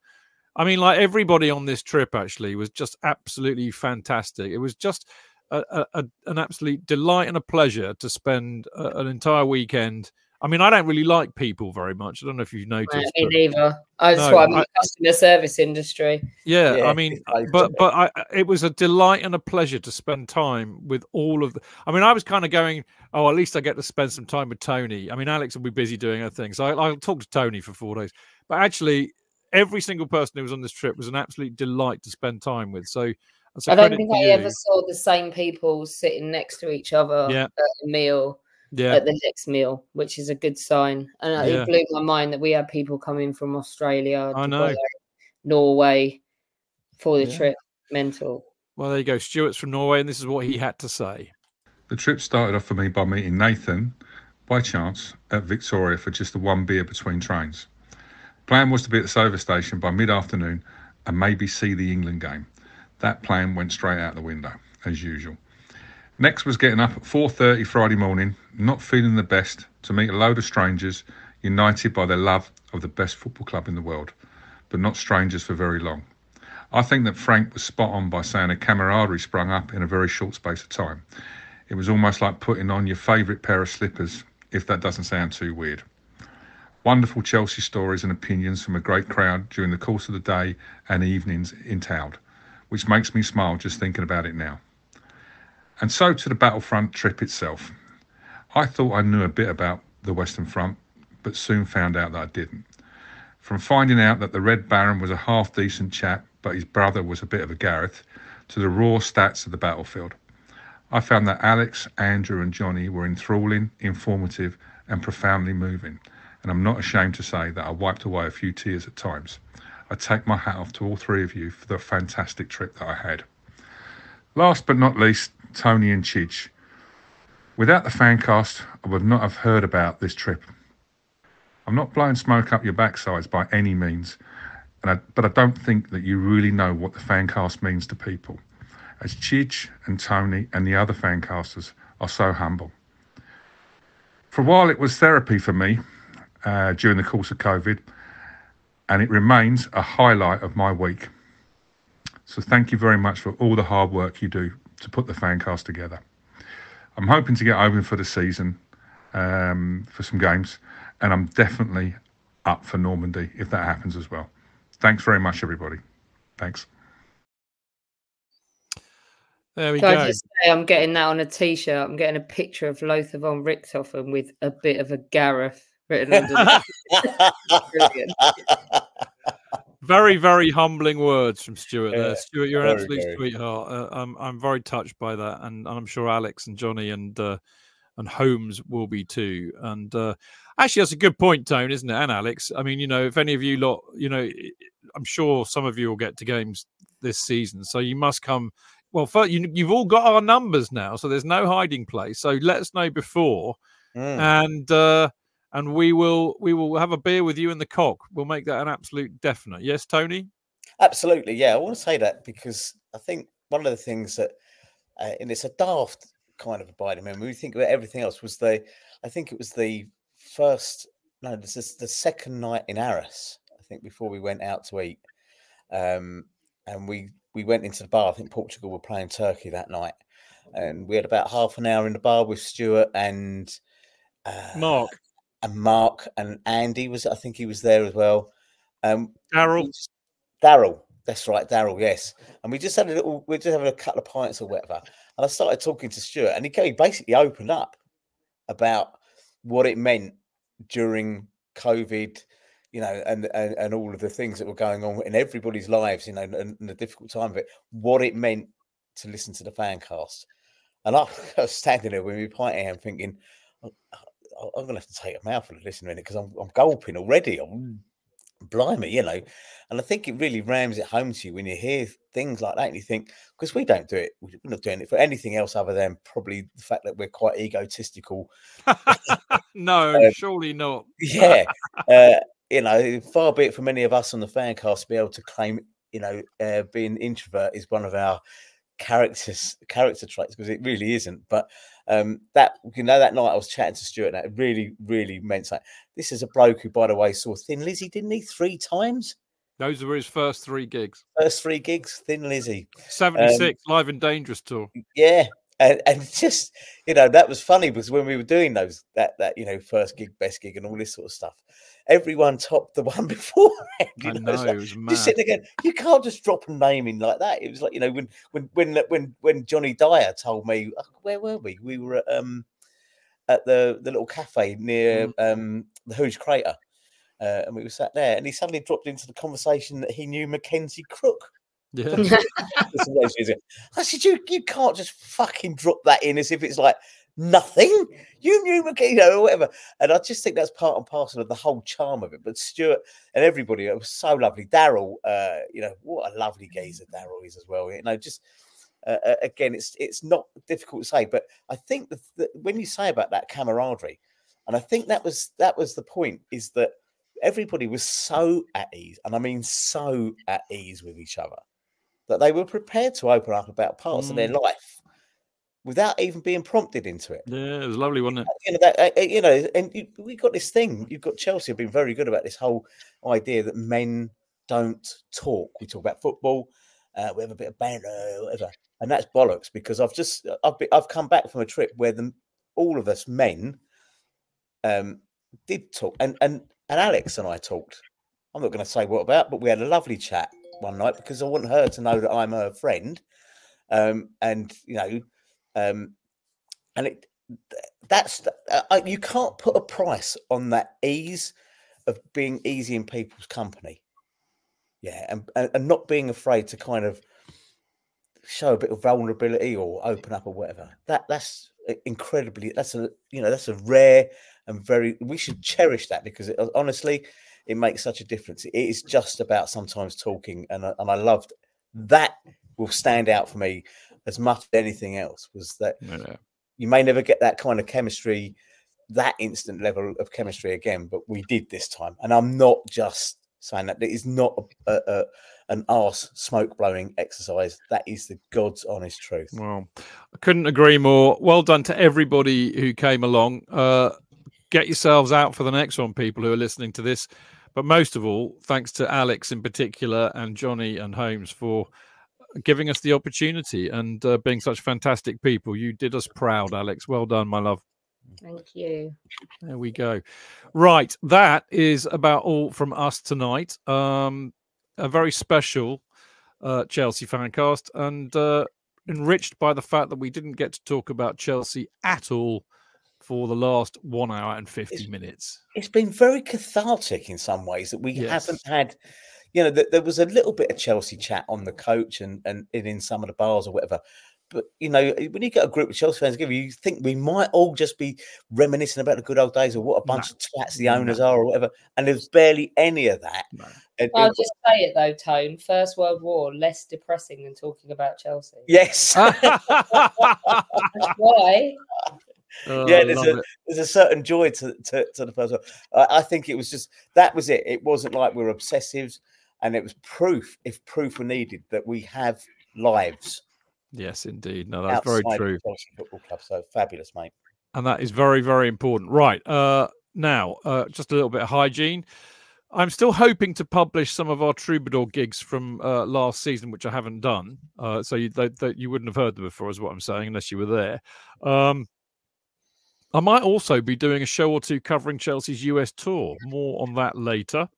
Speaker 1: I mean, like everybody on this trip actually was just absolutely fantastic. It was just an absolute delight and a pleasure to spend an entire weekend. I mean, I don't really like people very much. I don't know if you've noticed.
Speaker 3: Me neither. That's why I'm in the customer service industry.
Speaker 1: Yeah, I mean, but it was a delight and a pleasure to spend time with all of the. I mean, I was kind of going, oh, at least I get to spend some time with Tony. I mean, Alex will be busy doing her thing, so I'll talk to Tony for 4 days. But actually, every single person who was on this trip was an absolute delight to spend time with. So
Speaker 3: I don't think I ever saw the same people sitting next to each other at a meal, at the next meal, which is a good sign. And it blew my mind that we had people coming from Australia, Dubai, Norway for the trip. Mental.
Speaker 1: Well, there you go. Stuart's from Norway, and this is what he had to say.
Speaker 11: The trip started off for me by meeting Nathan, by chance, at Victoria for just the one beer between trains. Plan was to be at the Sover station by mid-afternoon and maybe see the England game. That plan went straight out the window, as usual. Next was getting up at 4:30 Friday morning, not feeling the best, to meet a load of strangers united by their love of the best football club in the world, but not strangers for very long. I think that Frank was spot on by saying a camaraderie sprung up in a very short space of time. It was almost like putting on your favourite pair of slippers, if that doesn't sound too weird. Wonderful Chelsea stories and opinions from a great crowd during the course of the day and evenings entailed, which makes me smile just thinking about it now. And so to the Battlefront trip itself. I thought I knew a bit about the Western Front, but soon found out that I didn't. From finding out that the Red Baron was a half-decent chap, but his brother was a bit of a Gareth, to the raw stats of the battlefield. I found that Alex, Andrew and Johnny were enthralling, informative and profoundly moving. And I'm not ashamed to say that I wiped away a few tears at times. I take my hat off to all three of you for the fantastic trip that I had. Last but not least, Tony and Chidge. Without the FanCast, I would not have heard about this trip. I'm not blowing smoke up your backsides by any means, but I don't think that you really know what the FanCast means to people, as Chidge and Tony and the other FanCasters are so humble. For a while it was therapy for me, during the course of COVID, and it remains a highlight of my week. So thank you very much for all the hard work you do to put the FanCast together. I'm hoping to get open for the season for some games, and I'm definitely up for Normandy if that happens as well. Thanks very much, everybody. Thanks.
Speaker 1: There we
Speaker 3: Can
Speaker 1: go.
Speaker 3: I just say I'm getting that on a T-shirt. I'm getting a picture of Lothar von Richthofen with a bit of a Gareth written under Brilliant.
Speaker 1: Very, very humbling words from Stuart there. Stuart, you're an
Speaker 2: very,
Speaker 1: absolute sweetheart. I'm very touched by that, and I'm sure Alex and Johnny and Holmes will be too. And actually, that's a good point, Tone, isn't it? And Alex, I mean, you know, if any of you lot, you know, I'm sure some of you will get to games this season, so you must come. Well, first, you've all got our numbers now, so there's no hiding place. So let us know before, and we will have a beer with you in the Cock. We'll make that an absolute definite. Yes, Tony?
Speaker 2: Absolutely, yeah. I want to say that because I think one of the things that, and it's a daft kind of abiding memory. We think about everything else. I think it was the this is the second night in Arras. I think before we went out to eat, and we went into the bar. I think Portugal were playing Turkey that night, and we had about half an hour in the bar with Stuart and
Speaker 1: Mark
Speaker 2: and Andy was. I think he was there as well.
Speaker 1: Daryl.
Speaker 2: That's right, Daryl. Yes, and we just had we're just having a couple of pints or whatever. And I started talking to Stuart, and he basically opened up about what it meant during COVID, you know, and all of the things that were going on in everybody's lives, you know, and the difficult time of it, what it meant to listen to the FanCast. And I was standing there with me pinting and thinking, I'm going to have to take a mouthful of listening because I'm gulping already. Blimey, you know. And I think it really rams it home to you when you hear things like that and you think, because we don't do it, we're not doing it for anything else other than probably the fact that we're quite egotistical.
Speaker 1: No, surely not.
Speaker 2: Yeah. You know, far be it from many of us on the FanCast to be able to claim, you know, being introvert is one of our character traits, because it really isn't. But that night I was chatting to Stuart, and it really meant something. This is a bloke who, by the way, saw Thin Lizzy, didn't he, 3 times?
Speaker 1: Those were his first 3 gigs.
Speaker 2: First 3 gigs, Thin Lizzy.
Speaker 1: 76 Live and Dangerous tour.
Speaker 2: Yeah. And just, that was funny, because when we were doing those, that first gig, best gig, and all this sort of stuff, everyone topped the one before.
Speaker 1: I know, it was mad.
Speaker 2: Just sitting again, you can't just drop a name in like that. It was like, when Johnny Dyer told me, where were we? We were at the little cafe near the Hooge Crater, and we were sat there, and he suddenly dropped into the conversation that he knew Mackenzie Crook.
Speaker 1: Yeah.
Speaker 2: I said, you can't just fucking drop that in as if it's like nothing. You knew McKee, or whatever. And I just think that's part and parcel of the whole charm of it. But Stuart and everybody, it was so lovely. Daryl, what a lovely geezer Daryl is as well. Just again, it's not difficult to say, but I think that when you say about that camaraderie, and I think that was the point, is that everybody was so at ease, and I mean so at ease with each other, that they were prepared to open up about parts of their life without even being prompted into it.
Speaker 1: Yeah, it was lovely, wasn't it?
Speaker 2: And we got this thing. You've got Chelsea have been very good about this whole idea that men don't talk. We talk about football, we have a bit of banter, whatever, and that's bollocks. Because I've come back from a trip where all of us men did talk, and Alex and I talked. I'm not going to say what about, but we had a lovely chat one night, because I want her to know that I'm her friend, you can't put a price on that ease of being easy in people's company, and not being afraid to kind of show a bit of vulnerability or open up or whatever. That's incredibly. That's a rare and we should cherish that, because honestly, it makes such a difference. It is just about sometimes talking, and I loved that. Will stand out for me as much as anything else, was that you may never get that kind of chemistry, that instant level of chemistry again, but we did this time. And I'm not just saying that. It is not an arse smoke blowing exercise. That is the God's honest truth.
Speaker 1: Well, I couldn't agree more. Well done to everybody who came along. Get yourselves out for the next one, people who are listening to this. But most of all, thanks to Alex in particular, and Johnny and Holmes for giving us the opportunity and being such fantastic people. You did us proud, Alex. Well done, my love.
Speaker 3: Thank you.
Speaker 1: There we go. Right, that is about all from us tonight. A very special Chelsea Fancast, and enriched by the fact that we didn't get to talk about Chelsea at all for the last 1 hour and 50 minutes.
Speaker 2: It's been very cathartic in some ways that we haven't had. There was a little bit of Chelsea chat on the coach and in some of the bars or whatever. But, when you get a group of Chelsea fans together, you think we might all just be reminiscing about the good old days, or what a bunch of twats the owners are, or whatever. And there's barely any of that.
Speaker 3: I'll just say it, though, Tone. First World War, less depressing than talking about Chelsea.
Speaker 2: Yes.
Speaker 3: That's why.
Speaker 2: There's a certain joy to the first one. I think it was just, that was it. It wasn't like we were obsessives, and it was proof, if proof were needed, that we have lives.
Speaker 1: Yes, indeed. No, that's very true.
Speaker 2: Chelsea Football Club, so fabulous, mate.
Speaker 1: And that is very, very important. Right. Now, just a little bit of hygiene. I'm still hoping to publish some of our Troubadour gigs from last season, which I haven't done. So you wouldn't have heard them before, is what I'm saying, unless you were there. I might also be doing a show or two covering Chelsea's US tour. More on that later.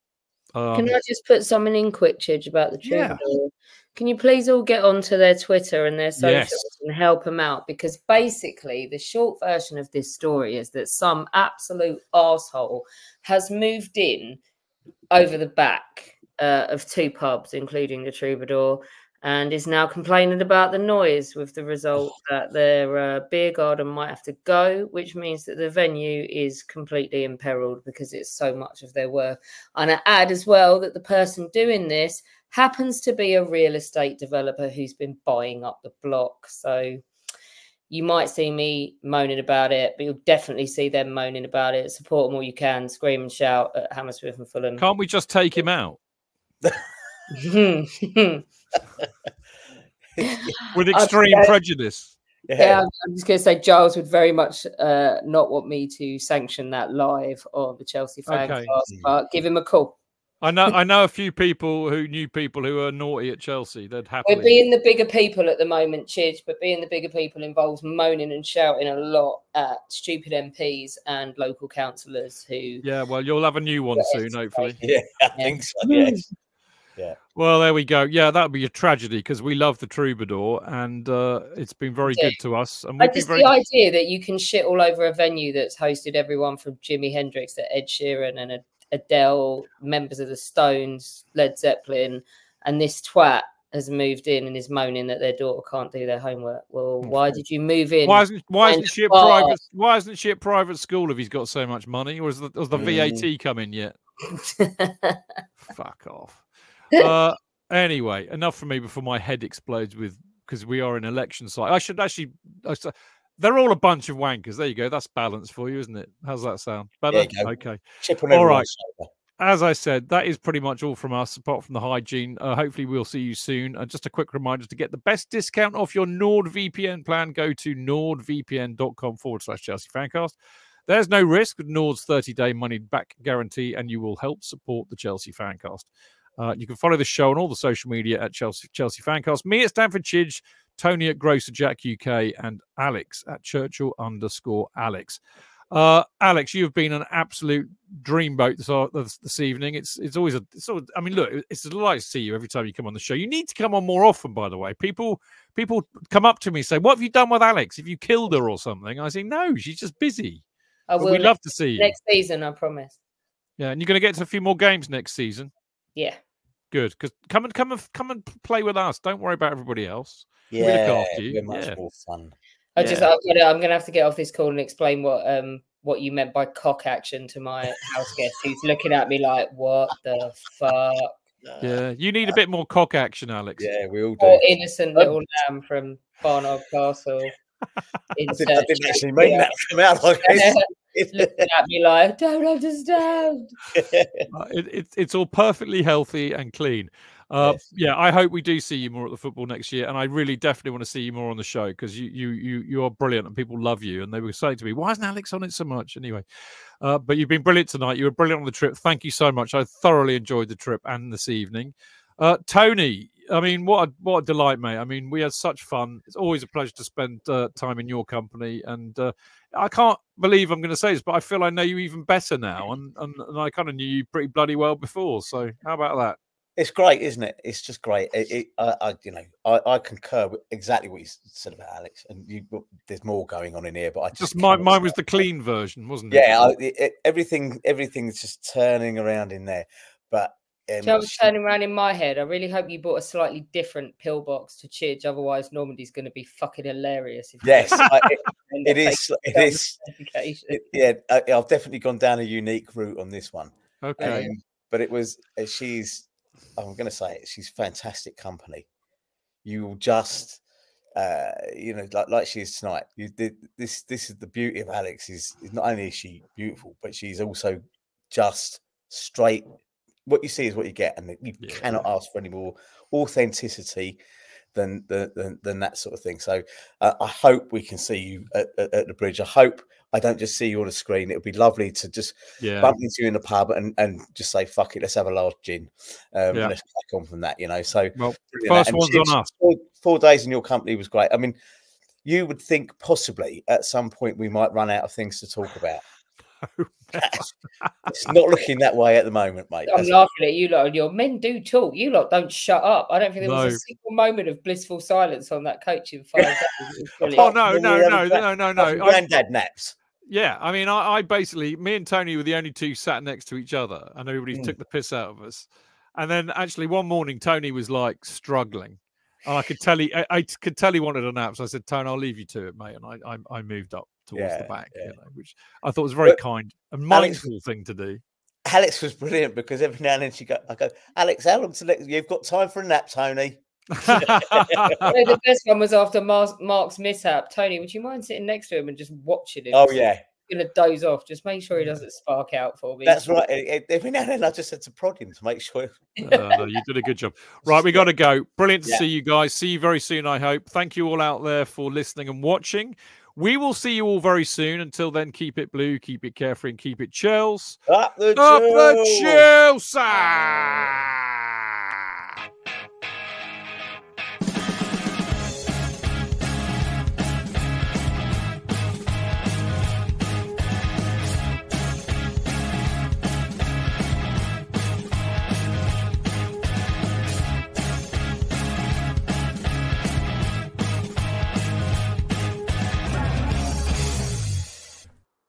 Speaker 3: Can I just put something in quick, Chidge, about the Troubadour? Yeah. Can you please all get onto their Twitter and their socials and help them out? Because basically the short version of this story is that some absolute arsehole has moved in over the back of 2 pubs, including the Troubadour, and is now complaining about the noise, with the result that their beer garden might have to go, which means that the venue is completely imperiled because it's so much of their work. And I add as well that the person doing this happens to be a real estate developer who's been buying up the block. So you might see me moaning about it, but you'll definitely see them moaning about it. Support them all you can, scream and shout at Hammersmith and Fulham.
Speaker 1: Can't we just take him out? with extreme prejudice.
Speaker 3: Yeah, I'm just going to say Giles would very much not want me to sanction that live on the Chelsea FanCast, but give him a call.
Speaker 1: I know a few people who knew people who are naughty at Chelsea. They'd happily.
Speaker 3: We're being the bigger people at the moment, Chidge, but being the bigger people involves moaning and shouting a lot at stupid MPs and local councillors who.
Speaker 1: Yeah, well, you'll have a new one soon, hopefully.
Speaker 2: Yeah, I think so. Yes. Yeah.
Speaker 1: Well, there we go. Yeah, that would be a tragedy because we love the Troubadour and it's been very good to us. And
Speaker 3: just the idea that you can shit all over a venue that's hosted everyone from Jimi Hendrix to Ed Sheeran and Adele, members of the Stones, Led Zeppelin, and this twat has moved in and is moaning that their daughter can't do their homework. Well, why did you move in?
Speaker 1: Why isn't she at private school if he's got so much money? Or has the VAT come in yet? Fuck off. Anyway, enough from me before my head explodes because we are in election site. They're all a bunch of wankers. There you go. That's balance for you, isn't it? How's that sound? Better? Okay. All right. As I said, that is pretty much all from us, apart from the hygiene. Hopefully, we'll see you soon. Just a quick reminder to get the best discount off your NordVPN plan. Go to nordvpn.com/Chelsea FanCast. There's no risk with Nord's 30-day money-back guarantee, and you will help support the Chelsea FanCast. You can follow the show on all the social media at Chelsea FanCast. Me at Stamford Chidge, Tony at Grocer Jack UK, and Alex at Churchill_Alex. Alex, you have been an absolute dreamboat this evening. It's always I mean, look, it's a delight to see you every time you come on the show. You need to come on more often, by the way. People come up to me and say, "What have you done with Alex? Have you killed her or something?" I say, "No, she's just busy." We'd love to see you
Speaker 3: next season, I promise.
Speaker 1: Yeah, and you're going to get to a few more games next season.
Speaker 3: Yeah.
Speaker 1: Good, because come and play with us. Don't worry about everybody else.
Speaker 2: Yeah,
Speaker 1: we'll look after you.
Speaker 2: Much more fun.
Speaker 3: I'm gonna have to get off this call and explain what you meant by cock action to my house guest, who's looking at me like, "What the fuck?"
Speaker 1: Yeah, you need a bit more cock action, Alex.
Speaker 2: Yeah, we all do.
Speaker 3: Or innocent little lamb from Barnard Castle.
Speaker 2: I didn't actually mean that from out like this.
Speaker 3: Looking at me like, I don't understand.
Speaker 1: It's all perfectly healthy and clean. Yes. Yeah, I hope we do see you more at the football next year, and I really definitely want to see you more on the show because you are brilliant and people love you. And they were saying to me, "Why isn't Alex on it so much?" Anyway, but you've been brilliant tonight. You were brilliant on the trip. Thank you so much. I thoroughly enjoyed the trip and this evening. Tony, I mean, what a delight, mate. I mean, we had such fun. It's always a pleasure to spend time in your company. And I can't believe I'm going to say this, but I feel I know you even better now. And I kind of knew you pretty bloody well before. So how about that?
Speaker 2: It's great, isn't it? It's just great. I concur with exactly what you said about Alex. And there's more going on in here, but I just
Speaker 1: mine was the clean version, wasn't it?
Speaker 2: Yeah, everything's just turning around in there. But
Speaker 3: I was turning around in my head. I really hope you bought a slightly different pillbox to Chidge. Otherwise, Normandy's going to be fucking hilarious.
Speaker 2: Yes, it is. Yeah, I've definitely gone down a unique route on this one.
Speaker 1: Okay,
Speaker 2: but it was I'm going to say it. She's fantastic company. You will just, like she is tonight. This is the beauty of Alex. Is not only is she beautiful, but she's also just straight. What you see is what you get, and you cannot ask for any more authenticity than that sort of thing. So I hope we can see you at the bridge. I hope I don't just see you on a screen. It would be lovely to just bump into you in the pub and just say, "Fuck it, let's have a last gin." Let's crack on from that, So
Speaker 1: first one's on us.
Speaker 2: 4 days in your company was great. I mean, you would think possibly at some point we might run out of things to talk about. It's not looking that way at the moment, mate.
Speaker 3: I'm laughing at you lot, and your men do talk. You lot don't shut up. I don't think there was a single moment of blissful silence on that coach in 5 days.
Speaker 1: Oh no!
Speaker 2: Granddad naps.
Speaker 1: Yeah, I mean, I basically, me and Tony were the only two sat next to each other, and everybody took the piss out of us. And then actually one morning, Tony was like struggling, and I could tell he wanted a nap. So I said, "Tony, I'll leave you to it, mate." And I moved up towards the back, which I thought was a very kind and mindful thing to do.
Speaker 2: Alex was brilliant because every now and then I go, "Alex, how long till you've got time for a nap, Tony?"
Speaker 3: The best one was after Mark's mishap. Tony, would you mind sitting next to him and just watching him?
Speaker 2: Oh yeah,
Speaker 3: going to doze off. Just make sure he doesn't spark out for me.
Speaker 2: That's right. Every now and then I just had to prod him to make sure.
Speaker 1: No, you did a good job. Right, we got to go. Brilliant to see you guys. See you very soon, I hope. Thank you all out there for listening and watching. We will see you all very soon. Until then, keep it blue, keep it carefree, and keep it Chels.
Speaker 2: Up the
Speaker 1: Chelsea!